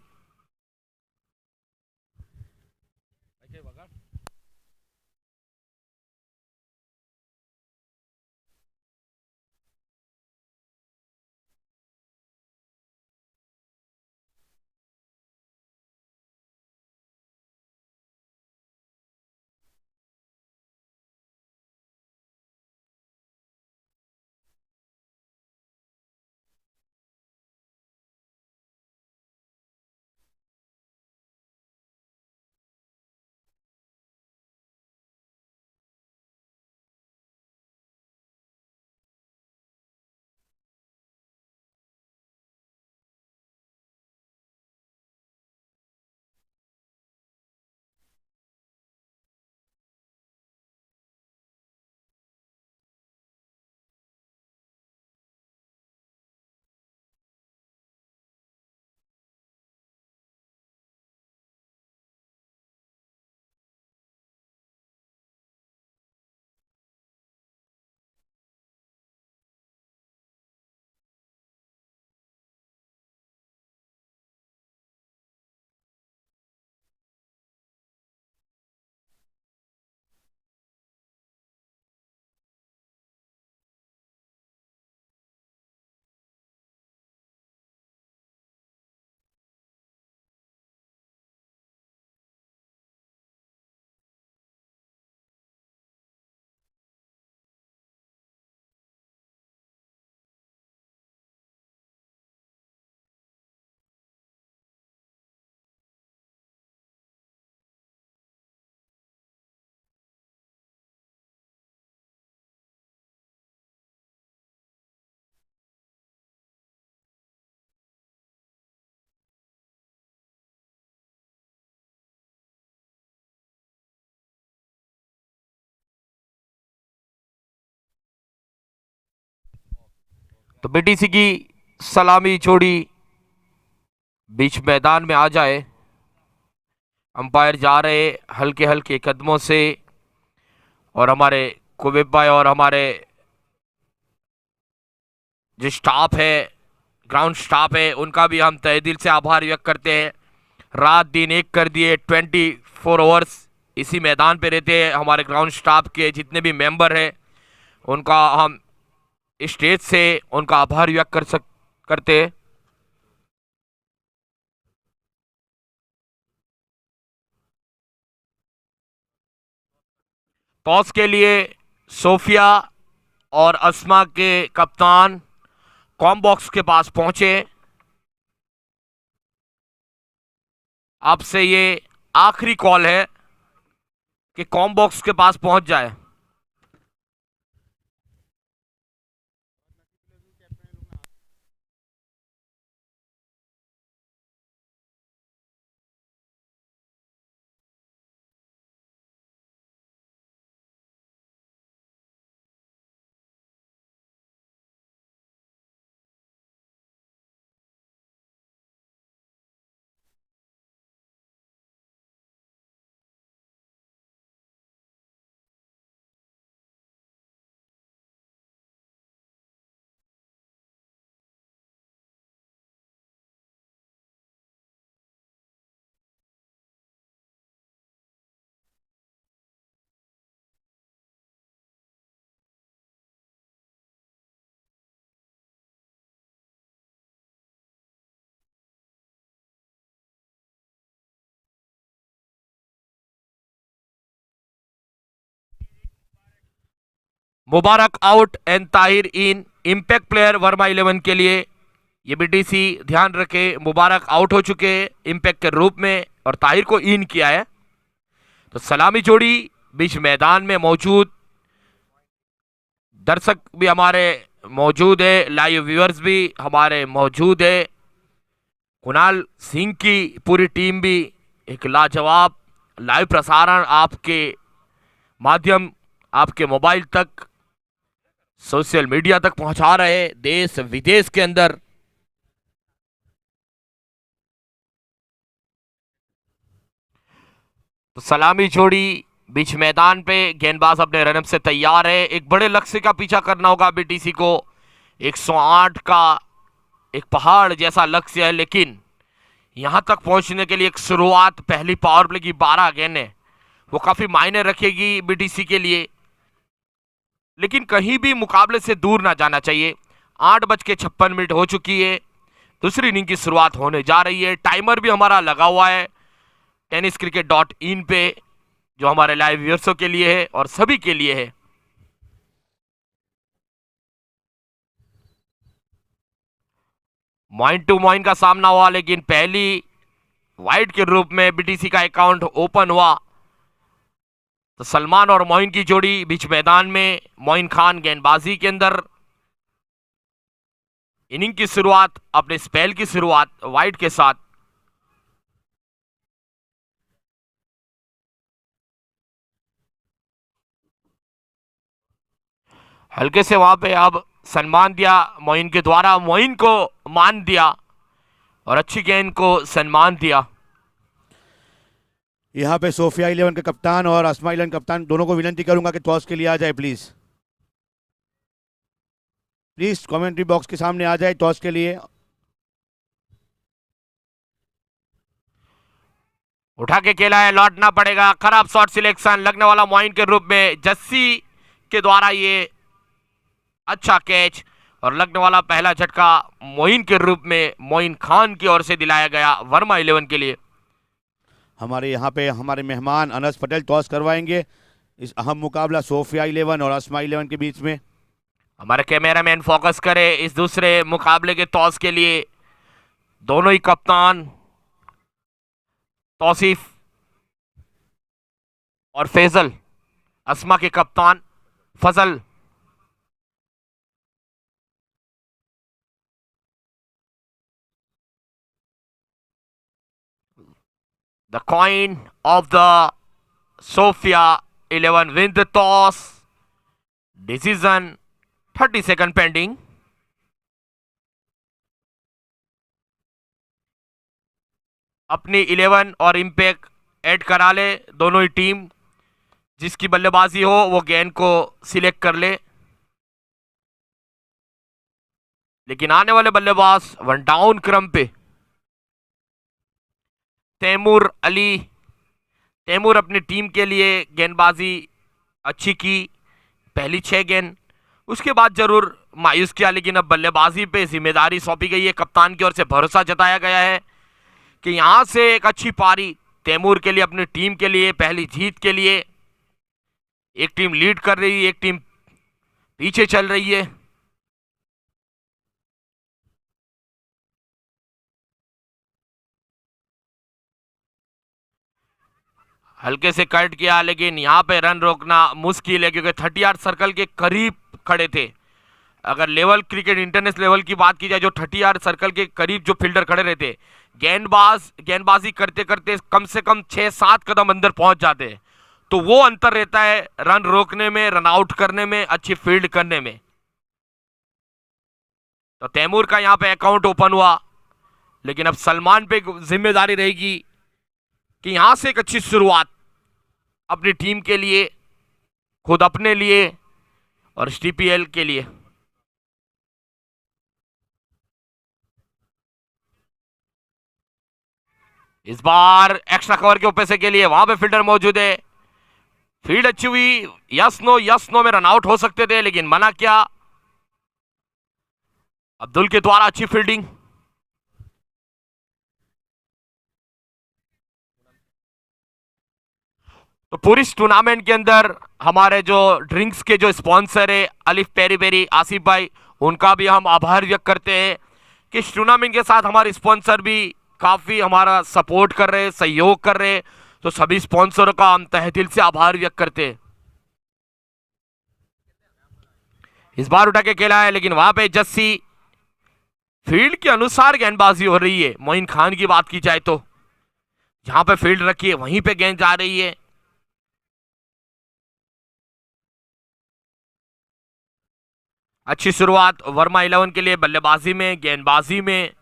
तो बीटीसी की सलामी जोड़ी बीच मैदान में आ जाए। अंपायर जा रहे हल्के हल्के कदमों से, और हमारे कुबेब भाई और हमारे जो स्टाफ है, ग्राउंड स्टाफ है, उनका भी हम तहे दिल से आभार व्यक्त करते हैं। रात दिन एक कर दिए, 24 आवर्स इसी मैदान पे रहते हैं। हमारे ग्राउंड स्टाफ के जितने भी मेंबर हैं, उनका हम स्टेज से उनका आभार व्यक्त करते हैं। टॉस के लिए सोफिया और अस्मा के कप्तान कॉम बॉक्स के पास पहुंचे। आपसे ये आखिरी कॉल है कि कॉम बॉक्स के पास पहुंच जाए। Mubarak out and Tahir in, impact player Verma 11 के लिए। ये बीटीसी ध्यान रखे, मुबारक आउट हो चुके इम्पैक्ट के रूप में और ताहिर को इन किया है। तो सलामी जोड़ी बीच मैदान में मौजूद, दर्शक भी हमारे मौजूद है, लाइव व्यूअर्स भी हमारे मौजूद है। कुणाल सिंह की पूरी टीम भी एक लाजवाब लाइव प्रसारण आपके माध्यम, आपके मोबाइल तक, सोशल मीडिया तक पहुंचा रहे, देश विदेश के अंदर। तो सलामी जोड़ी बीच मैदान पे गेंदबाज अपने रनअप से तैयार है। एक बड़े लक्ष्य का पीछा करना होगा बीटीसी को। 108 का एक पहाड़ जैसा लक्ष्य है, लेकिन यहां तक पहुंचने के लिए एक शुरुआत, पहली पावर प्ले की 12 गेंदें, वो काफी मायने रखेगी बीटीसी के लिए। लेकिन कहीं भी मुकाबले से दूर ना जाना चाहिए। 8:56 हो चुकी है। दूसरी इनिंग की शुरुआत होने जा रही है। टाइमर भी हमारा लगा हुआ है tenniscricket.in पे, जो हमारे लाइव व्यूअर्सों के लिए है और सभी के लिए है। मॉइन टू मॉइन का सामना हुआ, लेकिन पहली वाइड के रूप में बीटीसी का अकाउंट ओपन हुआ। तो सलमान और मोइन की जोड़ी बीच मैदान में, मोइन खान गेंदबाजी के अंदर। इनिंग की शुरुआत, अपने स्पेल की शुरुआत वाइड के साथ। हल्के से वहां पे अब सम्मान दिया मोइन के द्वारा, मोइन को मान दिया और अच्छी गेंद को सम्मान दिया। यहाँ पे सोफिया 11 के कप्तान और अस्मा 11 कप्तान दोनों को विनती करूंगा कि टॉस के लिए आ जाए। प्लीज प्लीज कमेंट्री बॉक्स के सामने आ जाए टॉस के लिए। उठा के खेला है, लौटना पड़ेगा। खराब शॉट सिलेक्शन, लगने वाला मोइन के रूप में जस्सी के द्वारा ये अच्छा कैच, और लगने वाला पहला झटका मोइन के रूप में मोइन खान की ओर से दिलाया गया वर्मा 11 के लिए। हमारे यहाँ पे हमारे मेहमान अनस पटेल टॉस करवाएंगे इस अहम मुकाबला सोफिया 11 और अस्मा 11 के बीच में। हमारे कैमरामैन फोकस करे इस दूसरे मुकाबले के टॉस के लिए। दोनों ही कप्तान तौसीफ और फैजल, अस्मा के कप्तान फजल। The coin of the Sophia 11 win the toss. Decision 30 second pending. अपनी 11 और इम्पैक्ट ऐड करा ले दोनों ही टीम। जिसकी बल्लेबाजी हो वो गेंद को सिलेक्ट कर ले। लेकिन आने वाले बल्लेबाज वन डाउन क्रम पे तैमूर अली। तैमूर अपनी टीम के लिए गेंदबाजी अच्छी की, पहली 6 गेंद। उसके बाद जरूर मायूस किया, लेकिन अब बल्लेबाजी पे जिम्मेदारी सौंपी गई है। कप्तान की ओर से भरोसा जताया गया है कि यहां से एक अच्छी पारी तैमूर के लिए, अपनी टीम के लिए, पहली जीत के लिए। एक टीम लीड कर रही है, एक टीम पीछे चल रही है। हल्के से कट किया, लेकिन यहां पे रन रोकना मुश्किल है क्योंकि 30 सर्कल के करीब खड़े थे। अगर लेवल क्रिकेट इंटरनेशनल लेवल की बात की जाए, जो 30 सर्कल के करीब जो फील्डर खड़े रहते, गेंदबाजी करते करते कम से कम 6-7 कदम अंदर पहुंच जाते हैं। तो वो अंतर रहता है रन रोकने में, रन आउट करने में, अच्छी फील्ड करने में। तो तैमूर का यहां पे अकाउंट ओपन हुआ, लेकिन अब सलमान पे जिम्मेदारी रहेगी कि यहां से एक अच्छी शुरुआत अपनी टीम के लिए, खुद अपने लिए और टीपीएल के लिए। इस बार एक्स्ट्रा कवर के ऊपर से के लिए वहां पे फील्डर मौजूद है। फील्ड अच्छी हुई, यस नो में रन आउट हो सकते थे, लेकिन मना किया अब्दुल के द्वारा। अच्छी फील्डिंग। तो पूरी इस टूर्नामेंट के अंदर हमारे जो ड्रिंक्स के जो स्पॉन्सर है अलिफ पेरी पेरी, आसिफ भाई, उनका भी हम आभार व्यक्त करते हैं कि इस टूर्नामेंट के साथ हमारे स्पॉन्सर भी काफी हमारा सपोर्ट कर रहे हैं, सहयोग कर रहे हैं। तो सभी स्पॉन्सरों का हम तहे दिल से आभार व्यक्त करते हैं। इस बार उठा के खेला है, लेकिन वहां पे जस्सी, फील्ड के अनुसार गेंदबाजी हो रही है। मोइन खान की बात की जाए तो जहां पे फील्ड रखी है वहीं पे गेंद जा रही है। अच्छी शुरुआत वर्मा 11 के लिए बल्लेबाजी में, गेंदबाजी में।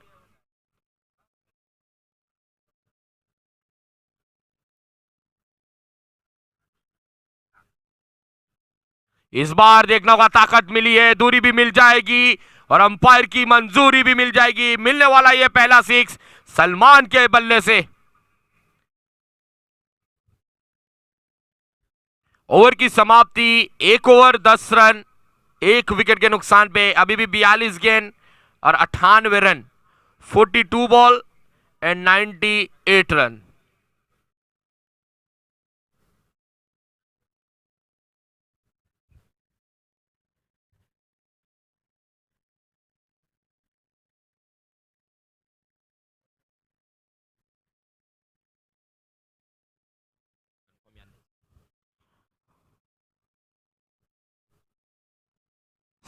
इस बार देखना होगा, ताकत मिली है, दूरी भी मिल जाएगी और अंपायर की मंजूरी भी मिल जाएगी। मिलने वाला ये पहला सिक्स सलमान के बल्ले से। ओवर की समाप्ति 1 ओवर 10 रन 1 विकेट के नुकसान पे। अभी भी 42 गेंद और 98 रन, 42 बॉल एंड 98 रन।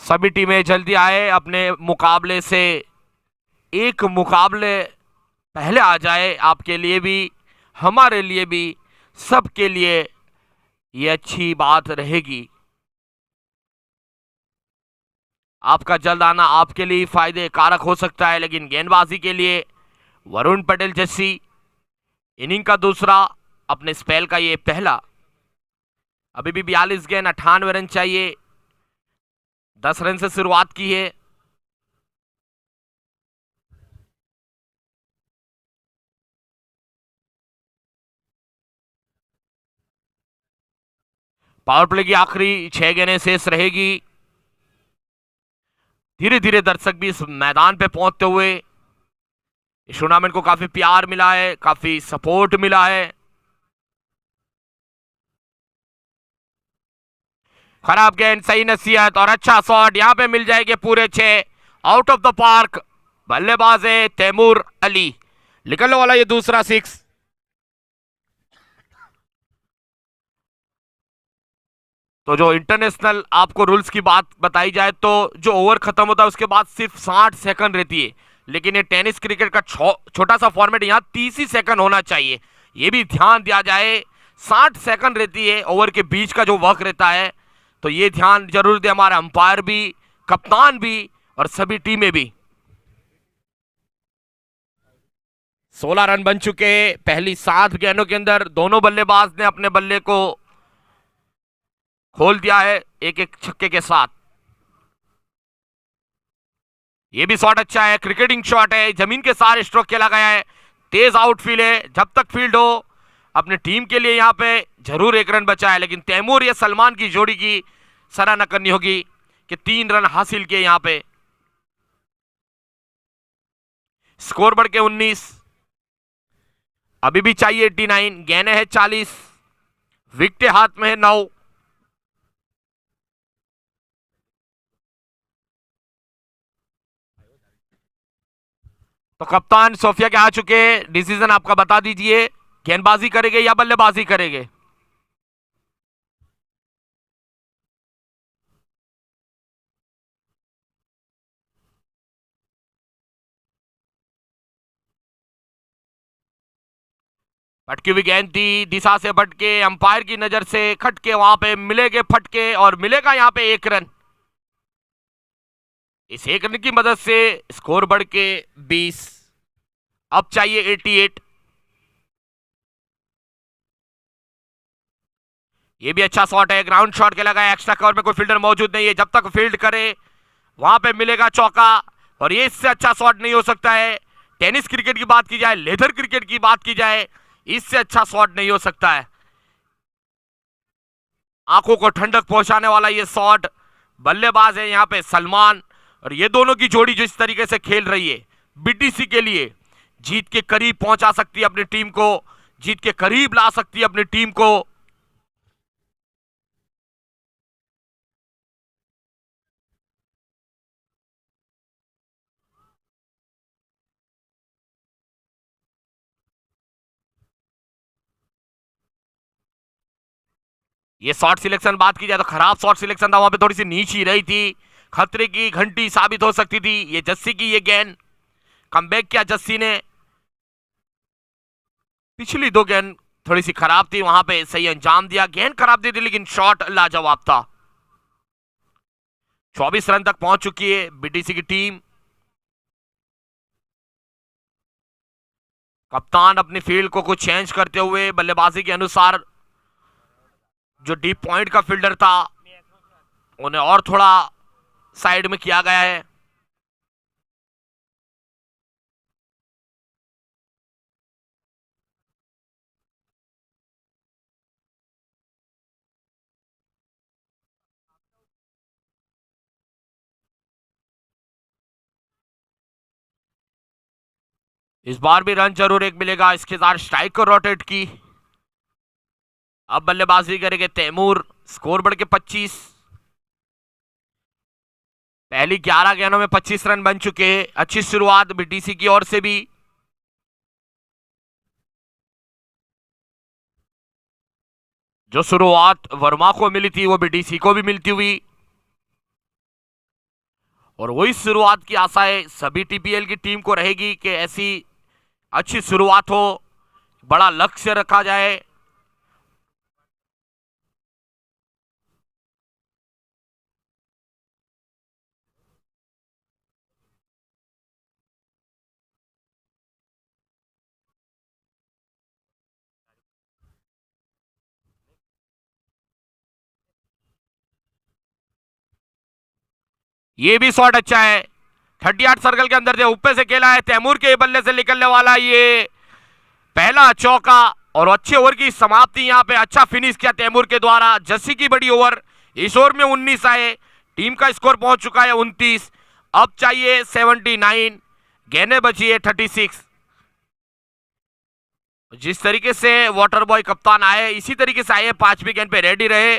सभी टीमें जल्दी आए, अपने मुकाबले से एक मुकाबले पहले आ जाए। आपके लिए भी, हमारे लिए भी, सबके लिए ये अच्छी बात रहेगी। आपका जल्द आना आपके लिए फायदे कारक हो सकता है, लेकिन गेंदबाजी के लिए वरुण पटेल जैसी इनिंग का दूसरा, अपने स्पेल का ये पहला। अभी भी 42 गेंद 98 रन चाहिए, 10 रन से शुरुआत की है। पावर प्ले की आखिरी 6 गेंदें शेष रहेगी। धीरे धीरे दर्शक भी इस मैदान पे पहुंचते हुए इस टूर्नामेंट को काफी प्यार मिला है, काफी सपोर्ट मिला है। खराब गेंद, सही नसीहत और अच्छा शॉट, यहां पे मिल जाएंगे पूरे 6, आउट ऑफ द पार्क। बल्लेबाज है तैमूर अली, निकलने वाला ये दूसरा सिक्स। तो जो इंटरनेशनल आपको रूल्स की बात बताई जाए तो जो ओवर खत्म होता है उसके बाद सिर्फ 60 सेकंड रहती है, लेकिन ये टेनिस क्रिकेट का छोटा सा फॉर्मेट, यहाँ 30 ही सेकंड होना चाहिए, ये भी ध्यान दिया जाए। 60 सेकंड रहती है ओवर के बीच का जो वक्त रहता है, तो ये ध्यान जरूर दे हमारे अंपायर भी, कप्तान भी और सभी टीमें भी। 16 रन बन चुके पहली 7 गेंदों के अंदर। दोनों बल्लेबाज ने अपने बल्ले को खोल दिया है एक एक छक्के के साथ। ये भी शॉट अच्छा है, क्रिकेटिंग शॉट है, जमीन के सारे स्ट्रोक खेला गया है, तेज आउटफील्ड है। जब तक फील्ड हो अपने टीम के लिए यहाँ पे जरूर 1 रन बचा है, लेकिन तैमूर या सलमान की जोड़ी की सराहना करनी होगी कि 3 रन हासिल किए यहाँ पे। स्कोर बढ़ के 19, अभी भी चाहिए 89, गेंदें है 40, विकेट हाथ में है 9। तो कप्तान सोफिया के आ चुके, डिसीजन आपका बता दीजिए, गेंदबाजी करेंगे या बल्लेबाजी करेंगे? भटकी हुई गेंद थी, दिशा से भटके, अंपायर की नजर से खटके, वहां पे मिलेंगे फटके और मिलेगा यहां पे 1 रन। इस 1 रन की मदद से स्कोर बढ़ के 20, अब चाहिए 88। ये भी अच्छा शॉट है, ग्राउंड शॉट के लगा है, एक्स्ट्रा कवर में कोई फील्डर मौजूद नहीं है, जब तक फील्ड करे वहां पे मिलेगा चौका। और ये इससे अच्छा शॉट नहीं हो सकता है। टेनिस क्रिकेट की बात की जाए, लेदर क्रिकेट की बात की जाए, इससे अच्छा शॉट नहीं हो सकता है। आंखों को ठंडक पहुंचाने वाला ये शॉट। बल्लेबाज है यहाँ पे सलमान, और ये दोनों की जोड़ी जो इस तरीके से खेल रही है, बीटीसी के लिए जीत के करीब पहुंचा सकती है अपनी टीम को, जीत के करीब ला सकती है अपनी टीम को। ये शॉट सिलेक्शन बात की जाए तो खराब शॉट सिलेक्शन था, वहां पे थोड़ी सी नीच ही रही थी, खतरे की घंटी साबित हो सकती थी। ये जस्सी की ये गेंद, कमबैक किया जस्सी ने। पिछली 2 गेंद थोड़ी सी खराब थी, वहां पे सही अंजाम दिया, गेंद खराब दी थी लेकिन शॉट लाजवाब था। 24 रन तक पहुंच चुकी है बीटीसी की टीम। कप्तान अपनी फील्ड को कुछ चेंज करते हुए बल्लेबाजी के अनुसार जो डीप पॉइंट का फील्डर था उन्हें और थोड़ा साइड में किया गया है। इस बार भी रन जरूर एक मिलेगा। इसके साथ स्ट्राइक को रोटेट की। अब बल्लेबाजी करेंगे तैमूर। स्कोर बढ़ के 25। पहली 11 गेंदों में 25 रन बन चुके हैं। अच्छी शुरुआत बीटीसी की ओर से भी। जो शुरुआत वर्मा को मिली थी वो बीटीसी को भी मिलती हुई, और वही शुरुआत की आशाएं सभी टीपीएल की टीम को रहेगी कि ऐसी अच्छी शुरुआत हो, बड़ा लक्ष्य रखा जाए। ये भी शॉट अच्छा है। 38 सर्कल के अंदर से ऊपर से खेला है। तैमूर के बल्ले से निकलने वाला ये पहला चौका, और अच्छे ओवर की समाप्ति। यहां पे अच्छा फिनिश किया तैमूर के द्वारा। जस्सी की बड़ी ओवर। इस ओवर में 19 आए। टीम का स्कोर पहुंच चुका है 29। अब चाहिए 79। गेंदें बची है 36। जिस तरीके से वाटर बॉय कप्तान आए इसी तरीके से आए। 5वीं गेंद पे रेडी रहे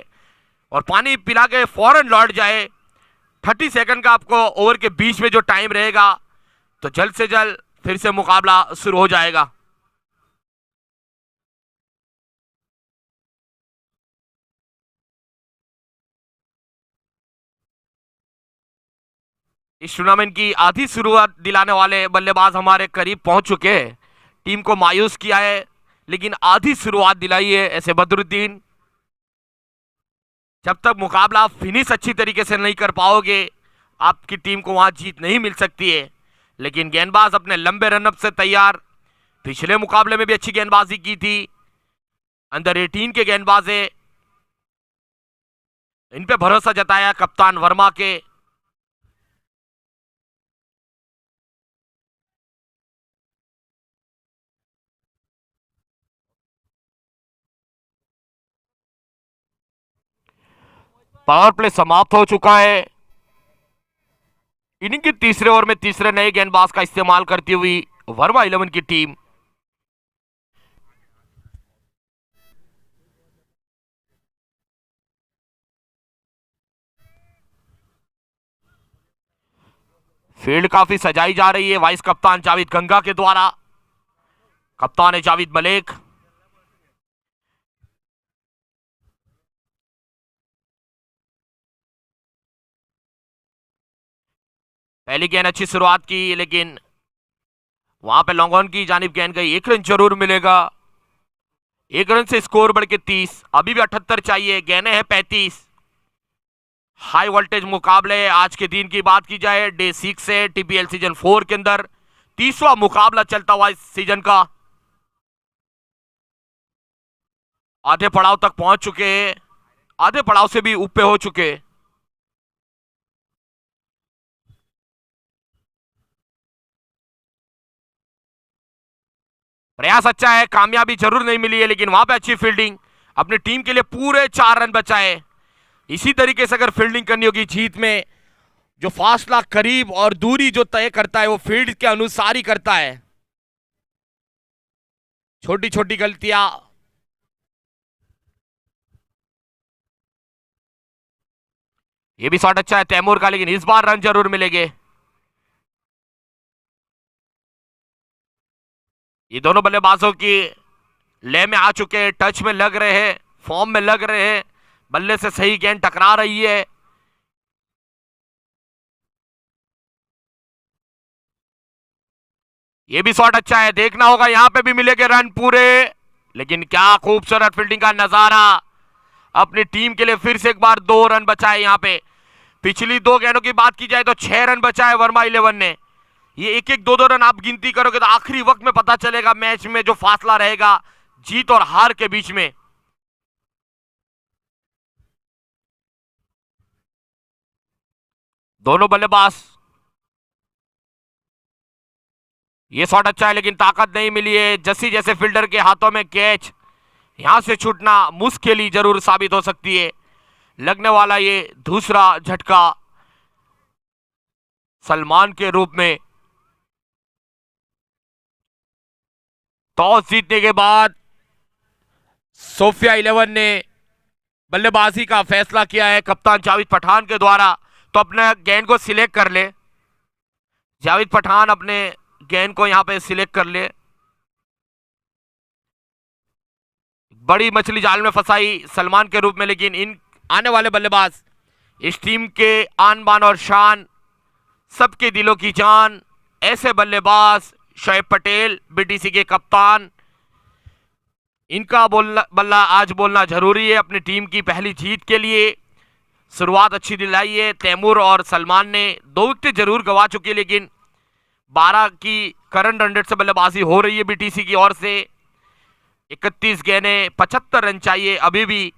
और पानी पिला के फौरन लौट जाए। 30 सेकंड का आपको ओवर के बीच में जो टाइम रहेगा, तो जल्द से जल्द फिर से मुकाबला शुरू हो जाएगा। इस टूर्नामेंट की आधी शुरुआत दिलाने वाले बल्लेबाज हमारे करीब पहुंच चुके हैं। टीम को मायूस किया है, लेकिन आधी शुरुआत दिलाई है ऐसे बदरुद्दीन। जब तक मुकाबला आप फिनिश अच्छी तरीके से नहीं कर पाओगे, आपकी टीम को वहां जीत नहीं मिल सकती है। लेकिन गेंदबाज अपने लंबे रनअप से तैयार। पिछले मुकाबले में भी अच्छी गेंदबाजी की थी। अंडर 18 के गेंदबाज है। इन पे भरोसा जताया कप्तान वर्मा के। पावर प्ले समाप्त हो चुका है। इनिंग के तीसरे ओवर में तीसरे नए गेंदबाज का इस्तेमाल करती हुई वर्मा 11 की टीम। फील्ड काफी सजाई जा रही है वाइस कप्तान जावेद गंगा के द्वारा। कप्तान है जावेद मलिक। पहली गेंद अच्छी शुरुआत की, लेकिन वहां पे लॉन्ग ऑन की जानिब गेंद गई। 1 रन जरूर मिलेगा। 1 रन से स्कोर बढ़ के 30। अभी भी 78 चाहिए। गेंदें हैं 35। हाई वोल्टेज मुकाबले आज के दिन की बात की जाए, डे 6 से टीपीएल सीजन 4 के अंदर 30वां मुकाबला चलता हुआ इस सीजन का। आधे पड़ाव तक पहुंच चुके हैं। आधे पड़ाव से भी ऊपर हो चुके। प्रयास अच्छा है, कामयाबी जरूर नहीं मिली है, लेकिन वहां पे अच्छी फील्डिंग। अपनी टीम के लिए पूरे 4 रन बचाए। इसी तरीके से अगर फील्डिंग करनी होगी जीत में, जो फासला करीब और दूरी जो तय करता है वो फील्ड के अनुसार ही करता है। छोटी छोटी गलतियां। ये भी शॉट अच्छा है तैमूर का, लेकिन इस बार रन जरूर मिलेंगे। ये दोनों बल्लेबाजों की ले में आ चुके हैं, टच में लग रहे हैं, फॉर्म में लग रहे हैं। बल्ले से सही गेंद टकरा रही है। ये भी शॉट अच्छा है। देखना होगा यहां पे भी मिलेंगे रन पूरे। लेकिन क्या खूबसूरत फील्डिंग का नजारा। अपनी टीम के लिए फिर से एक बार 2 रन बचाए। यहां पे पिछली 2 गेंदों की बात की जाए तो 6 रन बचाए वर्मा 11 ने। ये 1-1 2-2 रन आप गिनती करोगे तो आखिरी वक्त में पता चलेगा मैच में जो फासला रहेगा जीत और हार के बीच में। दोनों बल्लेबाज, ये शॉट अच्छा है लेकिन ताकत नहीं मिली है। जैसे जैसे फील्डर के हाथों में कैच, यहां से छूटना मुश्किल ही जरूर साबित हो सकती है। लगने वाला ये दूसरा झटका सलमान के रूप में। टॉस जीतने के बाद सोफिया 11 ने बल्लेबाजी का फैसला किया है कप्तान जावेद पठान के द्वारा। तो अपने गेंद को सिलेक्ट कर ले जावेद पठान, अपने गेंद को यहां पे सिलेक्ट कर ले। बड़ी मछली जाल में फंसाई सलमान के रूप में, लेकिन इन आने वाले बल्लेबाज इस टीम के आन बान और शान, सबके दिलों की जान, ऐसे बल्लेबाज शोएब पटेल, बीटीसी के कप्तान, इनका बल्ला आज बोलना जरूरी है अपनी टीम की पहली जीत के लिए। शुरुआत अच्छी दिलाई है। तैमूर और सलमान ने 2 विकेट जरूर गंवा चुके, लेकिन 12 की करंट रन रेट से बल्लेबाजी हो रही है बीटीसी की ओर से। 31 गेंदें, 75 रन चाहिए अभी भी।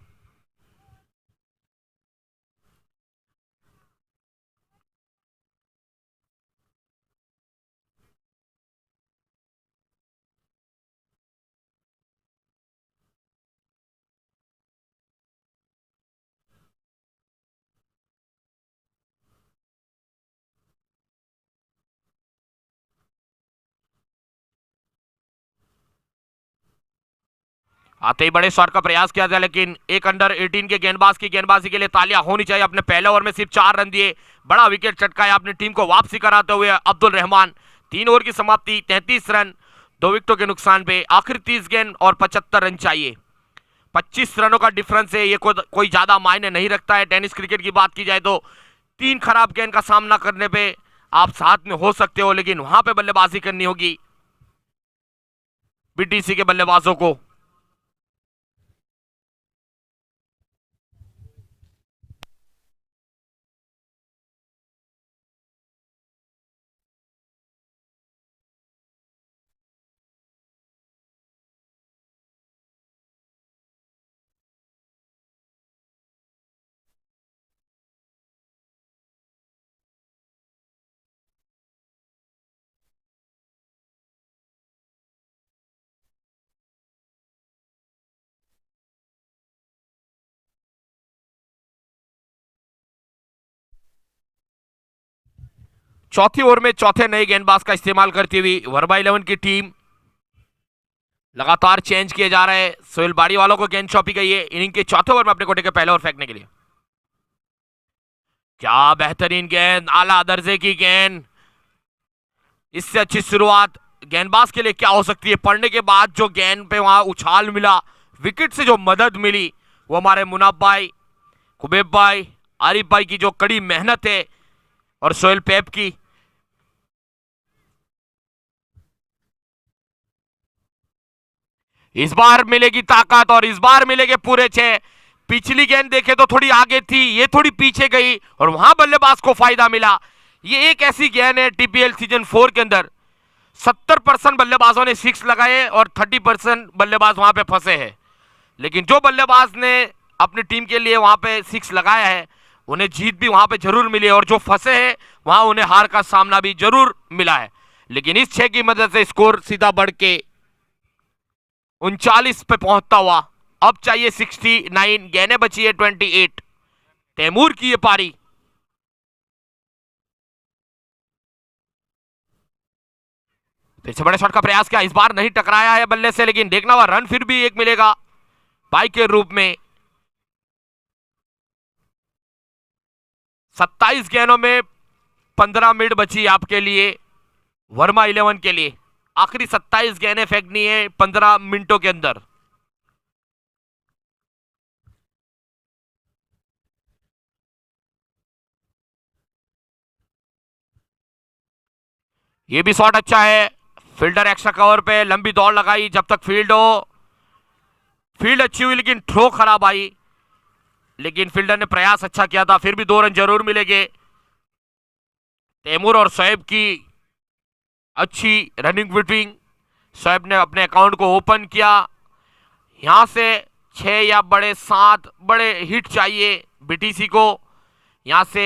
आते ही बड़े शॉट का प्रयास किया जाए, लेकिन एक अंडर 18 के गेंदबाज की गेंदबाजी के लिए तालियां होनी चाहिए। अपने पहले ओवर में सिर्फ 4 रन दिए, बड़ा विकेट चटकाया अपनी टीम को वापसी कराते हुए अब्दुल रहमान। 3 ओवर की समाप्ति, 33 रन 2 विकेटों के नुकसान पे। आखिर 30 गेंद और 75 रन चाहिए। 25 रनों का डिफरेंस है, ये कोई ज्यादा मायने नहीं रखता है। टेनिस क्रिकेट की बात की जाए तो 3 खराब गेंद का सामना करने पे आप साथ में हो सकते हो, लेकिन वहां पे बल्लेबाजी करनी होगी बीटीसी के बल्लेबाजों को। चौथी ओवर में चौथे नए गेंदबाज का इस्तेमाल करती हुई वर्मा 11 की टीम, लगातार चेंज किए जा रहे हैं। सोहेल बाड़ी वालों को गेंद सौंपी गई है इनिंग के चौथे ओवर में अपने कोटे के पहले ओवर फेंकने के लिए। क्या बेहतरीन गेंद, आला दर्जे की गेंद। इससे अच्छी शुरुआत गेंदबाज के लिए क्या हो सकती है। पढ़ने के बाद जो गेंद पे वहां उछाल मिला, विकेट से जो मदद मिली, वो हमारे मुनाफ भाई, कुबेब भाई, आरिफ भाई की जो कड़ी मेहनत है और सोहेल पेप की। इस बार मिलेगी ताकत और इस बार मिलेंगे पूरे 6। पिछली गेंद देखे तो थोड़ी आगे थी, ये थोड़ी पीछे गई और वहां बल्लेबाज को फायदा मिला। ये एक ऐसी गेंद है टीपीएल सीजन 4 के अंदर 70% बल्लेबाजों ने 6 लगाए और 30% बल्लेबाज वहां पे फंसे हैं, लेकिन जो बल्लेबाज ने अपनी टीम के लिए वहां पे 6 लगाया है उन्हें जीत भी वहां पे जरूर मिली है, और जो फंसे हैं वहां उन्हें हार का सामना भी जरूर मिला है। लेकिन इस 6 की मदद से स्कोर सीधा बढ़ के 39 पे पहुंचता हुआ अब चाहिए 69। गेंदें बची है 28। तैमूर की ये पारी। फिर से बड़े शॉट का प्रयास किया, इस बार नहीं टकराया है बल्ले से, लेकिन देखना हुआ रन फिर भी एक मिलेगा बाई के रूप में। 27 गेंदों में 15 मिनट बची आपके लिए, वर्मा 11 के लिए। आखिरी 27 गेंदें फेंकनी है 15 मिनटों के अंदर। ये भी शॉट अच्छा है। फील्डर एक्स्ट्रा कवर पे लंबी दौड़ लगाई जब तक फील्ड हो। फील्ड अच्छी हुई लेकिन थ्रो खराब आई, लेकिन फील्डर ने प्रयास अच्छा किया था, फिर भी 2 रन जरूर मिलेंगे। तैमूर और शोएब की अच्छी रनिंग बिटवीन। शोएब ने अपने अकाउंट को ओपन किया। यहां से 6 या बड़े 7 बड़े हिट चाहिए बीटीसी को। यहां से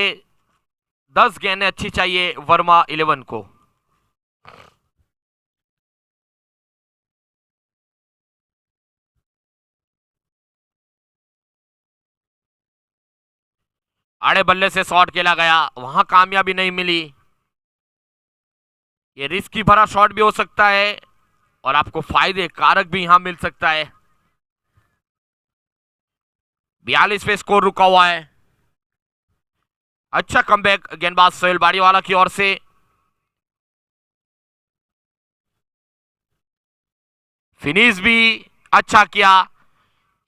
10 गेंदें अच्छी चाहिए वर्मा 11 को। आड़े बल्ले से शॉट खेला गया, वहां कामयाबी नहीं मिली। ये रिस्की भरा शॉट भी हो सकता है और आपको फायदे कारक भी यहां मिल सकता है। 42 पे स्कोर रुका हुआ है। अच्छा कमबैक गेंदबाज सोहेल बाड़ीवाला की ओर से। फिनिश भी अच्छा किया।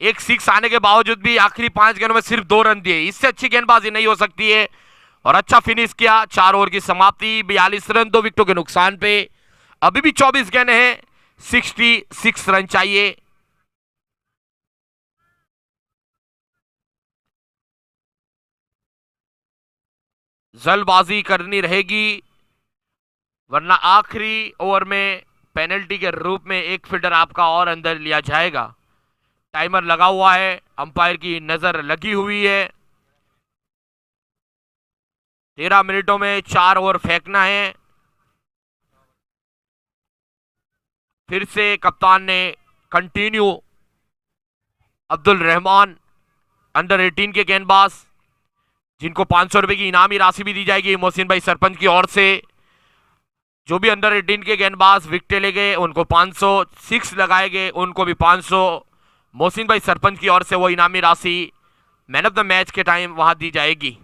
एक 6 आने के बावजूद भी आखिरी 5 गेंदों में सिर्फ 2 रन दिए, इससे अच्छी गेंदबाजी नहीं हो सकती है। और अच्छा फिनिश किया। 4 ओवर की समाप्ति, 42 रन 2 विकेटों के नुकसान पे। अभी भी 24 गेंदें हैं, 66 रन चाहिए। जल्दबाजी करनी रहेगी वरना आखिरी ओवर में पेनल्टी के रूप में एक फील्डर आपका और अंदर लिया जाएगा। टाइमर लगा हुआ है, अंपायर की नजर लगी हुई है। 13 मिनटों में 4 ओवर फेंकना है। फिर से कप्तान ने कंटिन्यू। अब्दुल रहमान अंडर 18 के गेंदबाज, जिनको 500 रुपए की इनामी राशि भी दी जाएगी मोहसिन भाई सरपंच की ओर से। जो भी अंडर 18 के गेंदबाज विकेट ले गए उनको 500, 6 लगाए गए उनको भी 500। मोहसिन भाई सरपंच की ओर से वो इनामी राशि मैन ऑफ द मैच के टाइम वहां दी जाएगी।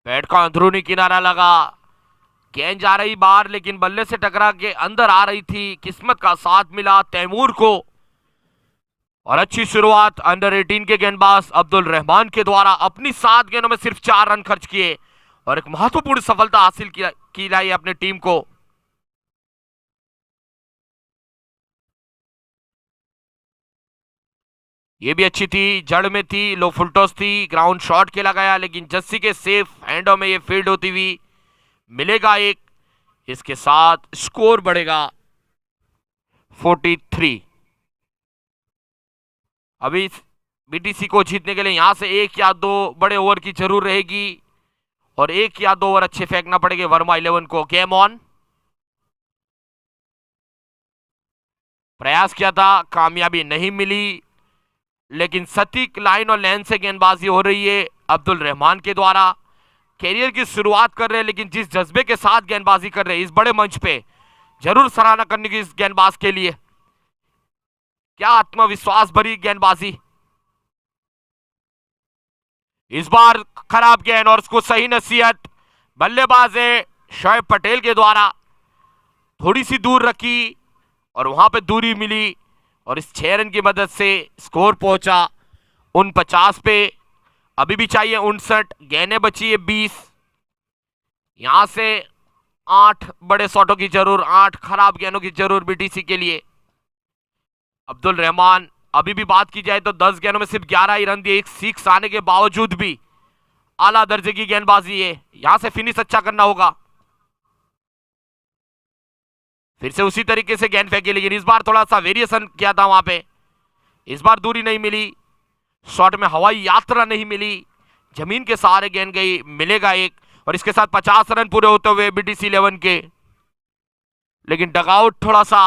बैट का अंदरूनी किनारा लगा, गेंद जा रही बाहर लेकिन बल्ले से टकरा के अंदर आ रही थी। किस्मत का साथ मिला तैमूर को। और अच्छी शुरुआत अंडर 18 के गेंदबाज अब्दुल रहमान के द्वारा। अपनी 7 गेंदों में सिर्फ 4 रन खर्च किए और एक महत्वपूर्ण सफलता हासिल की लाई अपनी टीम को। ये भी अच्छी थी, जड़ में थी, लो फुलटॉस थी, ग्राउंड शॉट खेला गया लेकिन जस्सी के सेफ हैंडों में ये फील्ड होती हुई मिलेगा एक। इसके साथ स्कोर बढ़ेगा 43। अभी बीटीसी को जीतने के लिए यहां से 1 या 2 बड़े ओवर की जरूर रहेगी और 1 या 2 ओवर अच्छे फेंकना पड़ेगा वर्मा 11 को। Game on. प्रयास किया था, कामयाबी नहीं मिली लेकिन सटीक लाइन और लेंथ से गेंदबाजी हो रही है अब्दुल रहमान के द्वारा। कैरियर की शुरुआत कर रहे हैं लेकिन जिस जज्बे के साथ गेंदबाजी कर रहे हैं इस बड़े मंच पे, जरूर सराहना करने की इस गेंदबाज के लिए। क्या आत्मविश्वास भरी गेंदबाजी। इस बार खराब गेंद और उसको सही नसीहत बल्लेबाज है शोएब पटेल के द्वारा। थोड़ी सी दूर रखी और वहां पे दूरी मिली और इस 6 रन की मदद से स्कोर पहुंचा 49 पे। अभी भी चाहिए 59, गेंदें बची है 20। यहां से 8 बड़े शॉटों की जरूर, 8 खराब गेंदों की जरूर बीटीसी के लिए। अब्दुल रहमान, अभी भी बात की जाए तो 10 गेंदों में सिर्फ 11 ही रन दिए, एक 6 आने के बावजूद भी आला दर्जे की गेंदबाजी है। यहां से फिनिश अच्छा करना होगा। फिर से उसी तरीके से गेंद फेंकी लेकिन इस बार थोड़ा सा वेरिएशन किया था वहां पे। इस बार दूरी नहीं मिली, शॉट में हवाई यात्रा नहीं मिली, जमीन के सहारे गेंद गई, मिलेगा एक। और इसके साथ 50 रन पूरे होते हुए बीटीसी 11 के। लेकिन डगआउट थोड़ा सा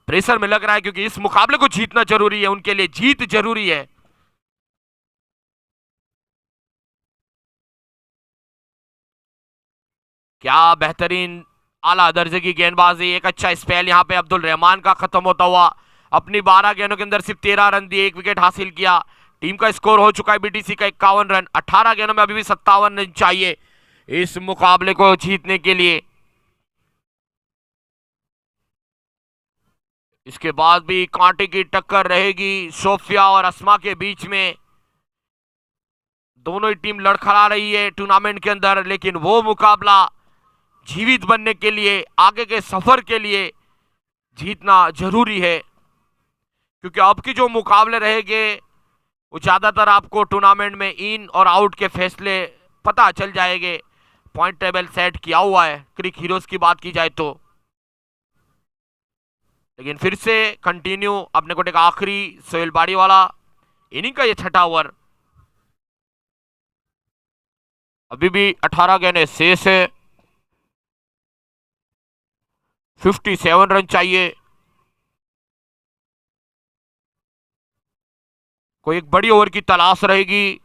प्रेशर में लग रहा है क्योंकि इस मुकाबले को जीतना जरूरी है, उनके लिए जीत जरूरी है। क्या बेहतरीन आला दर्जे की गेंदबाजी। एक अच्छा स्पेल यहां पे अब्दुल रहमान का खत्म होता हुआ। अपनी 12 गेंदों के अंदर सिर्फ 13 रन दिए, 1 विकेट हासिल किया। टीम का स्कोर हो चुका है बीटीसी का 51 रन। 18 गेंदों में अभी भी 57 रन चाहिए इस मुकाबले को जीतने के लिए। इसके बाद भी कांटे की टक्कर रहेगी सोफिया और अस्मा के बीच में। दोनों ही टीम लड़खड़ा रही है टूर्नामेंट के अंदर, लेकिन वो मुकाबला जीवित बनने के लिए, आगे के सफर के लिए जीतना जरूरी है। क्योंकि अब के जो मुकाबले रहेंगे वो ज्यादातर आपको टूर्नामेंट में इन और आउट के फैसले पता चल जाएंगे। पॉइंट टेबल सेट किया हुआ है क्रिक हीरोज की बात की जाए तो। लेकिन फिर से कंटिन्यू अपने को एक आखिरी सोहेल बाड़ी वाला इनिंग का ये छठा ओवर। अभी भी 18 गेंदें शेष है, 57 रन चाहिए। कोई एक बड़ी ओवर की तलाश रहेगी।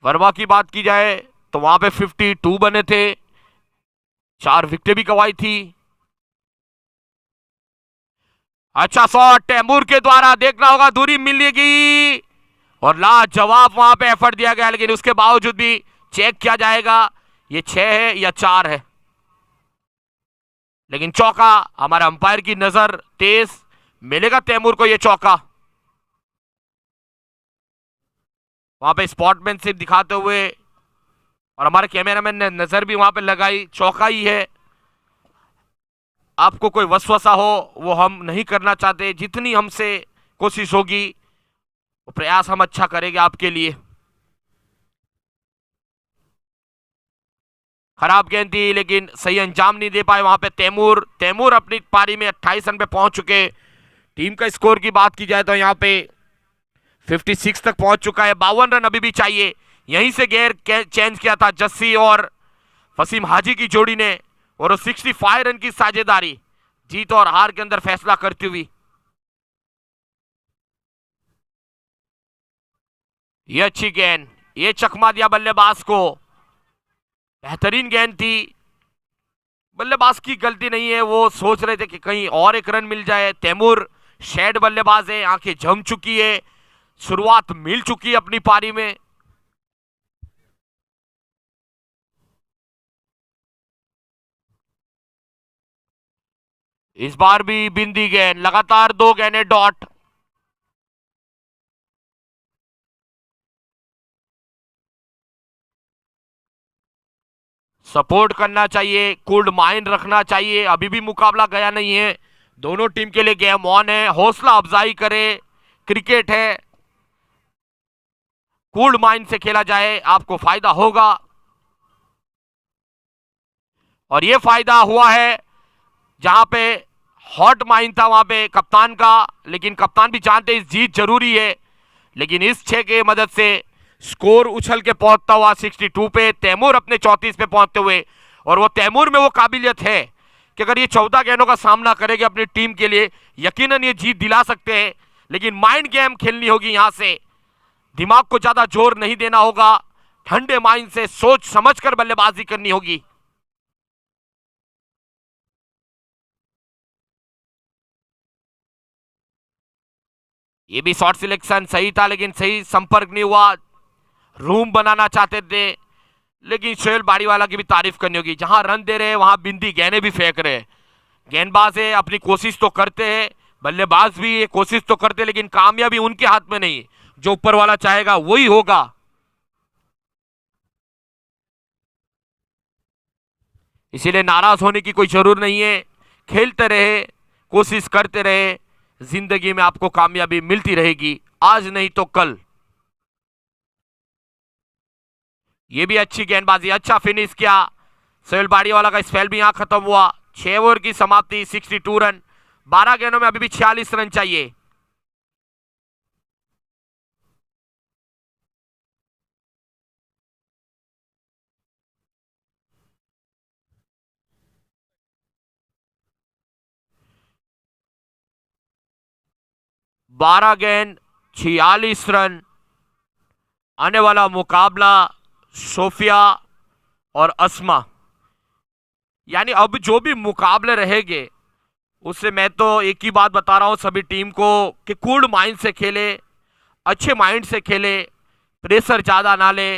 वर्मा की बात की जाए तो वहां पे 52 बने थे, 4 विकेटें भी गंवाई थी। अच्छा शॉट तैमूर के द्वारा, देखना होगा दूरी मिलेगी और लाजवाब वहां पे एफर्ट दिया गया, लेकिन उसके बावजूद भी चेक किया जाएगा ये 6 है या 4 है। लेकिन चौका, हमारे अंपायर की नजर तेज, मिलेगा तैमूर को ये चौका। वहां पे स्पॉटमैनशिप दिखाते हुए और हमारे कैमरामैन ने नजर भी वहां पे लगाई, चौका ही है। आपको कोई वसवसा हो वो हम नहीं करना चाहते, जितनी हमसे कोशिश होगी वो प्रयास हम अच्छा करेंगे आपके लिए। खराब गेंद थी लेकिन सही अंजाम नहीं दे पाए वहां पे तैमूर। तैमूर अपनी पारी में 28 रन पे पहुंच चुके। टीम का स्कोर की बात की जाए तो यहाँ पे 56 तक पहुंच चुका है, 52 रन अभी भी चाहिए। यहीं से गेयर चेंज किया था जस्सी और वसीम हाजी की जोड़ी ने, और 65 रन की साझेदारी जीत और हार के अंदर फैसला करती हुई। ये अच्छी गेंद, ये चकमा दिया बल्लेबाज को, बेहतरीन गेंद थी। बल्लेबाज की गलती नहीं है, वो सोच रहे थे कि कहीं और एक रन मिल जाए। तैमूर शेड बल्लेबाज है, आंखें जम चुकी है, शुरुआत मिल चुकी है अपनी पारी में। इस बार भी बिंदी गेंद, लगातार 2 गेंदें डॉट। सपोर्ट करना चाहिए, कूल्ड माइंड रखना चाहिए, अभी भी मुकाबला गया नहीं है, दोनों टीम के लिए गेम ऑन है। हौसला अफजाई करे, क्रिकेट है, कूल्ड माइंड से खेला जाए, आपको फायदा होगा। और यह फायदा हुआ है जहां पे हॉट माइंड था वहां पे कप्तान का, लेकिन कप्तान भी जानते इस जीत जरूरी है। लेकिन इस 6 के मदद से स्कोर उछल के पहुंचता हुआ 62 पे, तैमूर अपने 34 पे पहुंचते हुए। और वो तैमूर में वो काबिलियत है कि अगर ये 14 गेंदों का सामना करेंगे अपनी टीम के लिए, यकीनन ये जीत दिला सकते हैं। लेकिन माइंड गेम खेलनी होगी, यहां से दिमाग को ज्यादा जोर नहीं देना होगा, ठंडे माइंड से सोच समझकर बल्लेबाजी करनी होगी। ये भी शॉट सिलेक्शन सही था लेकिन सही संपर्क नहीं हुआ। रूम बनाना चाहते थे, लेकिन सोहेल बाड़ीवाला की भी तारीफ करनी होगी, जहां रन दे रहे हैं वहां बिंदी गेंदें भी फेंक रहे हैं। गेंदबाज है, अपनी कोशिश तो करते हैं, बल्लेबाज भी ये कोशिश तो करते, लेकिन कामयाबी उनके हाथ में नहीं, जो ऊपर वाला चाहेगा वही होगा। इसीलिए नाराज होने की कोई जरूरत नहीं है, खेलते रहे, कोशिश करते रहे, जिंदगी में आपको कामयाबी मिलती रहेगी, आज नहीं तो कल। ये भी अच्छी गेंदबाजी, अच्छा फिनिश किया सोहेल बाड़ीवाला का। स्पेल भी यहां खत्म हुआ, 6 ओवर की समाप्ति, 62 रन, 12 गेंदों में अभी भी 46 रन चाहिए। बारह गेंद 46 रन। आने वाला मुकाबला सोफिया और अस्मा, यानी अब जो भी मुकाबले रहेंगे उससे मैं तो एक ही बात बता रहा हूं सभी टीम को कि कूल माइंड से खेले, अच्छे माइंड से खेले, प्रेशर ज्यादा ना ले,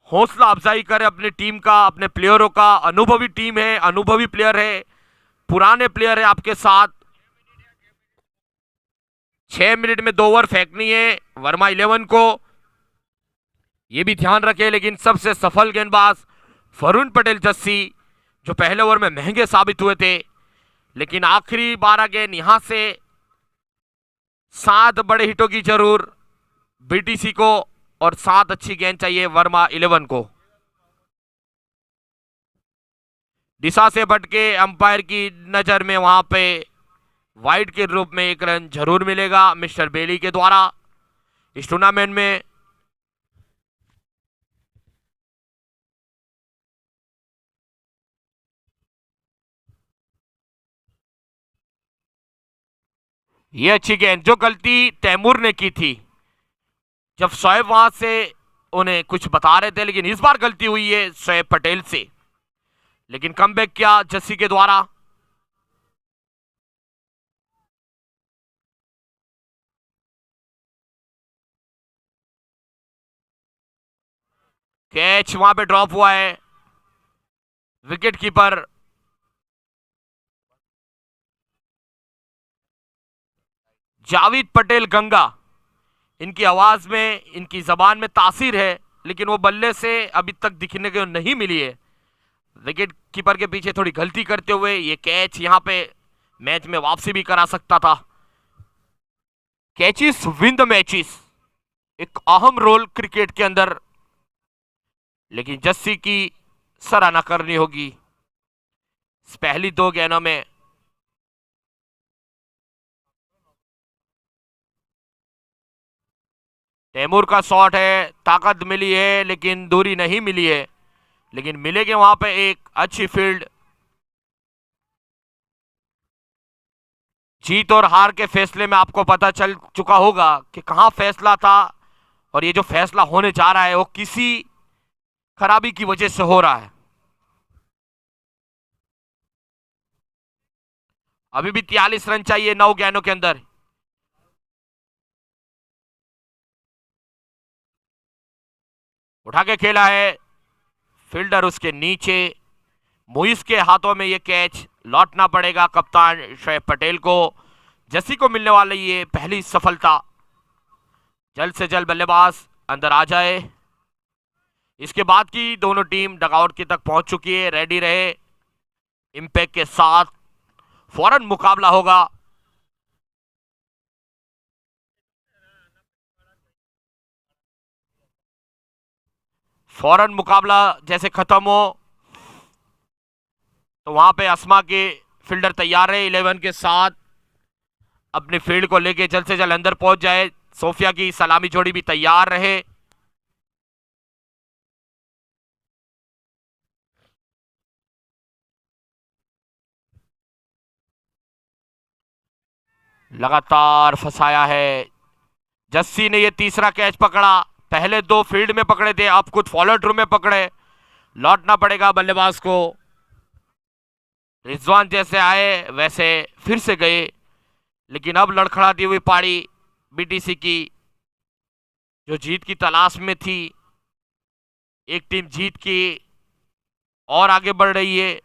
हौसला अफजाई करे अपनी टीम का, अपने प्लेयरों का। अनुभवी टीम है, अनुभवी प्लेयर है, पुराने प्लेयर है आपके साथ। 6 मिनट में 2 ओवर फेंकनी है वर्मा 11 को, यह भी ध्यान रखे। लेकिन सबसे सफल गेंदबाज वरुण पटेल जस्सी, जो पहले ओवर में महंगे साबित हुए थे, लेकिन आखिरी 12 गेंद यहां से 7 बड़े हिटों की जरूर बीटीसी को और 7 अच्छी गेंद चाहिए वर्मा 11 को। दिशा से भटके अंपायर की नजर में वहां पे वाइड के रूप में 1 रन जरूर मिलेगा मिस्टर बेली के द्वारा इस टूर्नामेंट में। ये अच्छी गेंद, जो गलती तैमूर ने की थी जब शोएब वहां से उन्हें कुछ बता रहे थे, लेकिन इस बार गलती हुई है शोएब पटेल से, लेकिन कमबैक किया जस्सी के द्वारा। कैच वहां पे ड्रॉप हुआ है, विकेट कीपर जावेद पटेल गंगा, इनकी आवाज में, इनकी जबान में तासीर है, लेकिन वो बल्ले से अभी तक दिखने को नहीं मिली है। विकेट कीपर के पीछे थोड़ी गलती करते हुए ये कैच यहां पे मैच में वापसी भी करा सकता था। कैचेस विन द मैचेस, एक अहम रोल क्रिकेट के अंदर, लेकिन जस्सी की सराहना करनी होगी इस पहली 2 गेंदों में। तैमूर का शॉट है, ताकत मिली है लेकिन दूरी नहीं मिली है, लेकिन मिलेगी वहां पे एक अच्छी फील्ड। जीत और हार के फैसले में आपको पता चल चुका होगा कि कहां फैसला था, और ये जो फैसला होने जा रहा है वो किसी खराबी की वजह से हो रहा है। अभी भी 43 रन चाहिए 9 गेंदों के अंदर। उठा के खेला है, फील्डर उसके नीचे, मुइज के हाथों में ये कैच लौटना पड़ेगा कप्तान शोएब पटेल को। जस्सी को मिलने वाली ये पहली सफलता, जल्द से जल्द बल्लेबाज अंदर आ जाए। इसके बाद की दोनों टीम डगआउट की तक पहुंच चुकी है, रेडी रहे, इंपैक्ट के साथ फौरन मुकाबला होगा। फौरन मुकाबला जैसे खत्म हो तो वहां पे अस्मा के फील्डर तैयार है 11 के साथ, अपने फील्ड को लेके जल्द से जल्द अंदर पहुंच जाए। सोफिया की सलामी जोड़ी भी तैयार रहे। लगातार फंसाया है जस्सी ने, ये तीसरा कैच पकड़ा, पहले 2 फील्ड में पकड़े थे, अब कुछ फॉलो थ्रू में पकड़े, लौटना पड़ेगा बल्लेबाज को। रिजवान जैसे आए वैसे फिर से गए, लेकिन अब लड़खड़ाती हुई पारी बीटीसी की, जो जीत की तलाश में थी। एक टीम जीत की और आगे बढ़ रही है।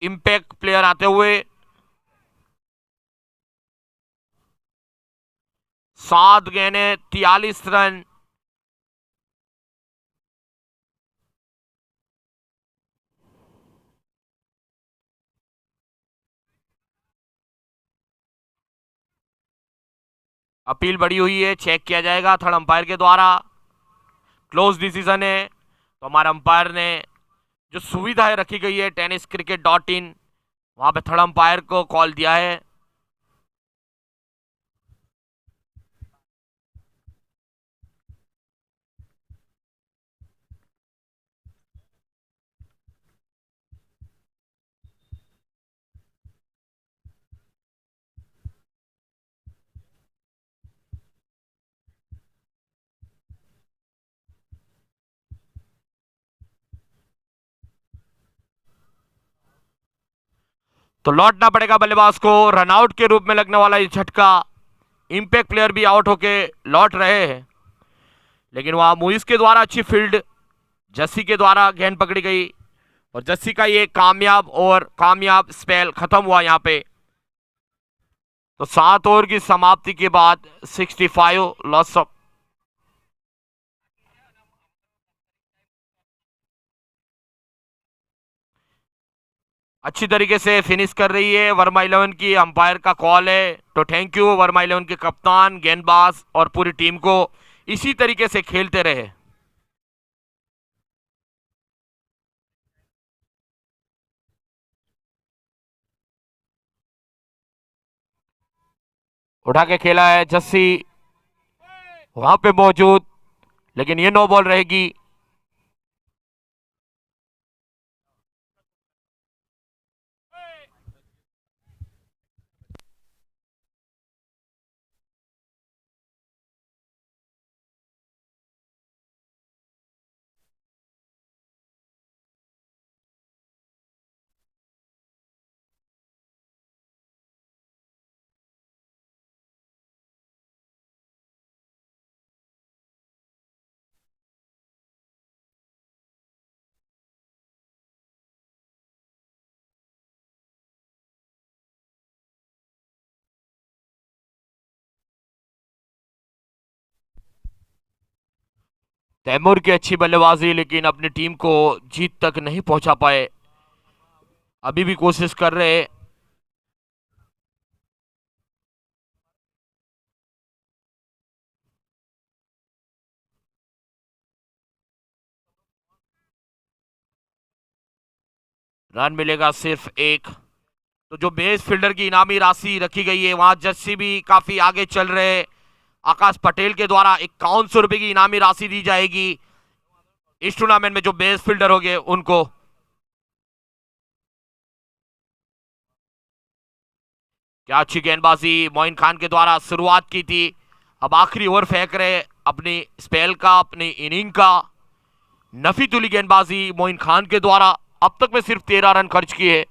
इंपैक्ट प्लेयर आते हुए, 7 गेंदे 43 रन। अपील बड़ी हुई है, चेक किया जाएगा थर्ड अंपायर के द्वारा। क्लोज डिसीजन है, तो हमारे अंपायर ने जो सुविधाएं रखी गई है tenniscricket.in, वहां पे थर्ड अंपायर को कॉल दिया है। तो लौटना पड़ेगा बल्लेबाज को, रनआउट के रूप में लगने वाला ये झटका, इंपैक्ट प्लेयर भी आउट होके लौट रहे हैं, लेकिन वहां मुइज के द्वारा अच्छी फील्ड, जस्सी के द्वारा गेंद पकड़ी गई, और जस्सी का ये कामयाब स्पेल खत्म हुआ यहाँ पे। तो 7 ओवर की समाप्ति के बाद 65 लॉस ऑफ। अच्छी तरीके से फिनिश कर रही है वर्मा 11 की, अंपायर का कॉल है। तो थैंक यू वर्मा 11 के कप्तान, गेंदबाज और पूरी टीम को, इसी तरीके से खेलते रहे। उठा के खेला है जस्सी, वहां पे मौजूद, लेकिन ये नो बॉल रहेगी। तैमूर की अच्छी बल्लेबाजी, लेकिन अपनी टीम को जीत तक नहीं पहुंचा पाए। अभी भी कोशिश कर रहे हैं। रन मिलेगा सिर्फ एक। तो जो बेस फील्डर की इनामी राशि रखी गई है, वहां जस्सी भी काफी आगे चल रहे हैं। आकाश पटेल के द्वारा 5100 रुपए की इनामी राशि दी जाएगी इस टूर्नामेंट में जो बेस फील्डर हो गए उनको। क्या अच्छी गेंदबाजी मोइन खान के द्वारा शुरुआत की थी। अब आखिरी ओवर फेंक रहे अपनी स्पेल का, अपनी इनिंग का। नफी तुली गेंदबाजी मोइन खान के द्वारा। अब तक में सिर्फ 13 रन खर्च किए।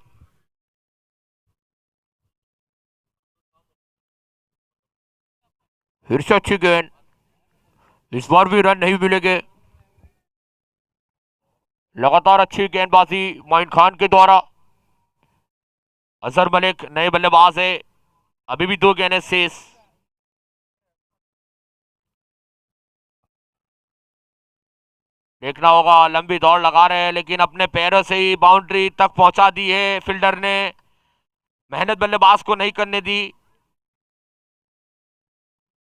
फिर से अच्छी गेंद, इस बार भी रन नहीं मिलेंगे। लगातार अच्छी गेंदबाजी मोइन खान के द्वारा। अजहर मलिक नए बल्लेबाज है, अभी भी 2 गेंदें शेष। देखना होगा, लंबी दौड़ लगा रहे हैं लेकिन अपने पैरों से ही बाउंड्री तक पहुंचा दी है फील्डर ने। मेहनत बल्लेबाज को नहीं करने दी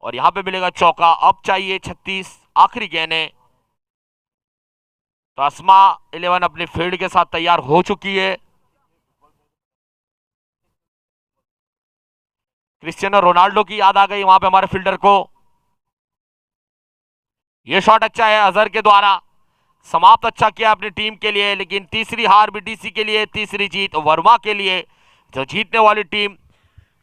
और यहां पे मिलेगा चौका। अब चाहिए 36, आखिरी गेंदें। तो अस्मा 11 अपनी फील्ड के साथ तैयार हो चुकी है। क्रिस्टियानो रोनाल्डो की याद आ गई वहां पे हमारे फील्डर को। यह शॉट अच्छा है अजहर के द्वारा, समाप्त अच्छा किया अपनी टीम के लिए। लेकिन तीसरी हार बीटीसी के लिए, तीसरी जीत वर्मा के लिए। जो जीतने वाली टीम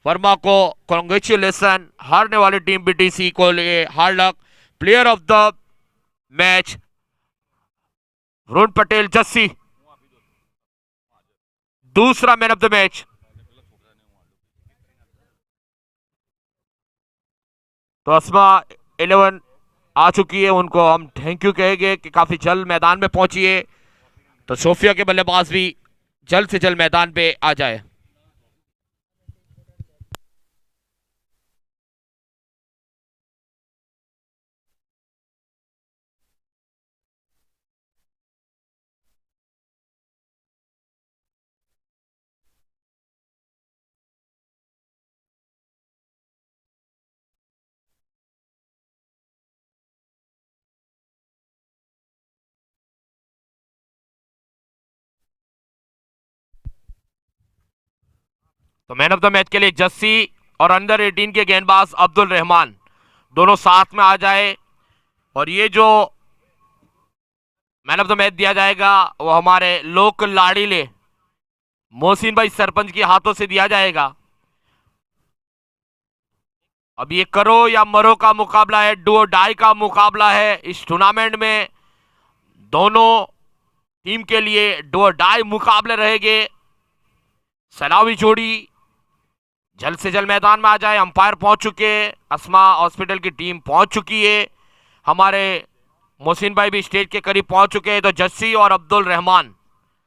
वर्मा को कांग्रेचुलेशन, हारने वाली टीम बीटीसी को लिए hard luck. Player of the match Varun Patel Jassi, दूसरा मैन ऑफ द मैच। तो अस्मा 11 आ चुकी है, उनको हम थैंक यू कहेंगे कि काफी जल्द मैदान में पहुंची है। तो सोफिया के बल्लेबाज भी जल्द से जल्द मैदान पे आ जाए। तो मैन ऑफ द मैच के लिए जस्सी और अंडर 18 के गेंदबाज अब्दुल रहमान दोनों साथ में आ जाए। और ये जो मैन ऑफ द मैच दिया जाएगा वो हमारे लोक लाड़ीले मोहसिन भाई सरपंच के हाथों से दिया जाएगा। अब ये करो या मरो का मुकाबला है, डू और डाई का मुकाबला है इस टूर्नामेंट में। दोनों टीम के लिए डू और डाई मुकाबले रहेंगे। सलावी जोड़ी जल्द से जल्द मैदान में आ जाए। अंपायर पहुंच चुके हैं, अस्मा हॉस्पिटल की टीम पहुंच चुकी है, हमारे मोहसिन भाई भी स्टेज के करीब पहुंच चुके हैं। तो जस्सी और अब्दुल रहमान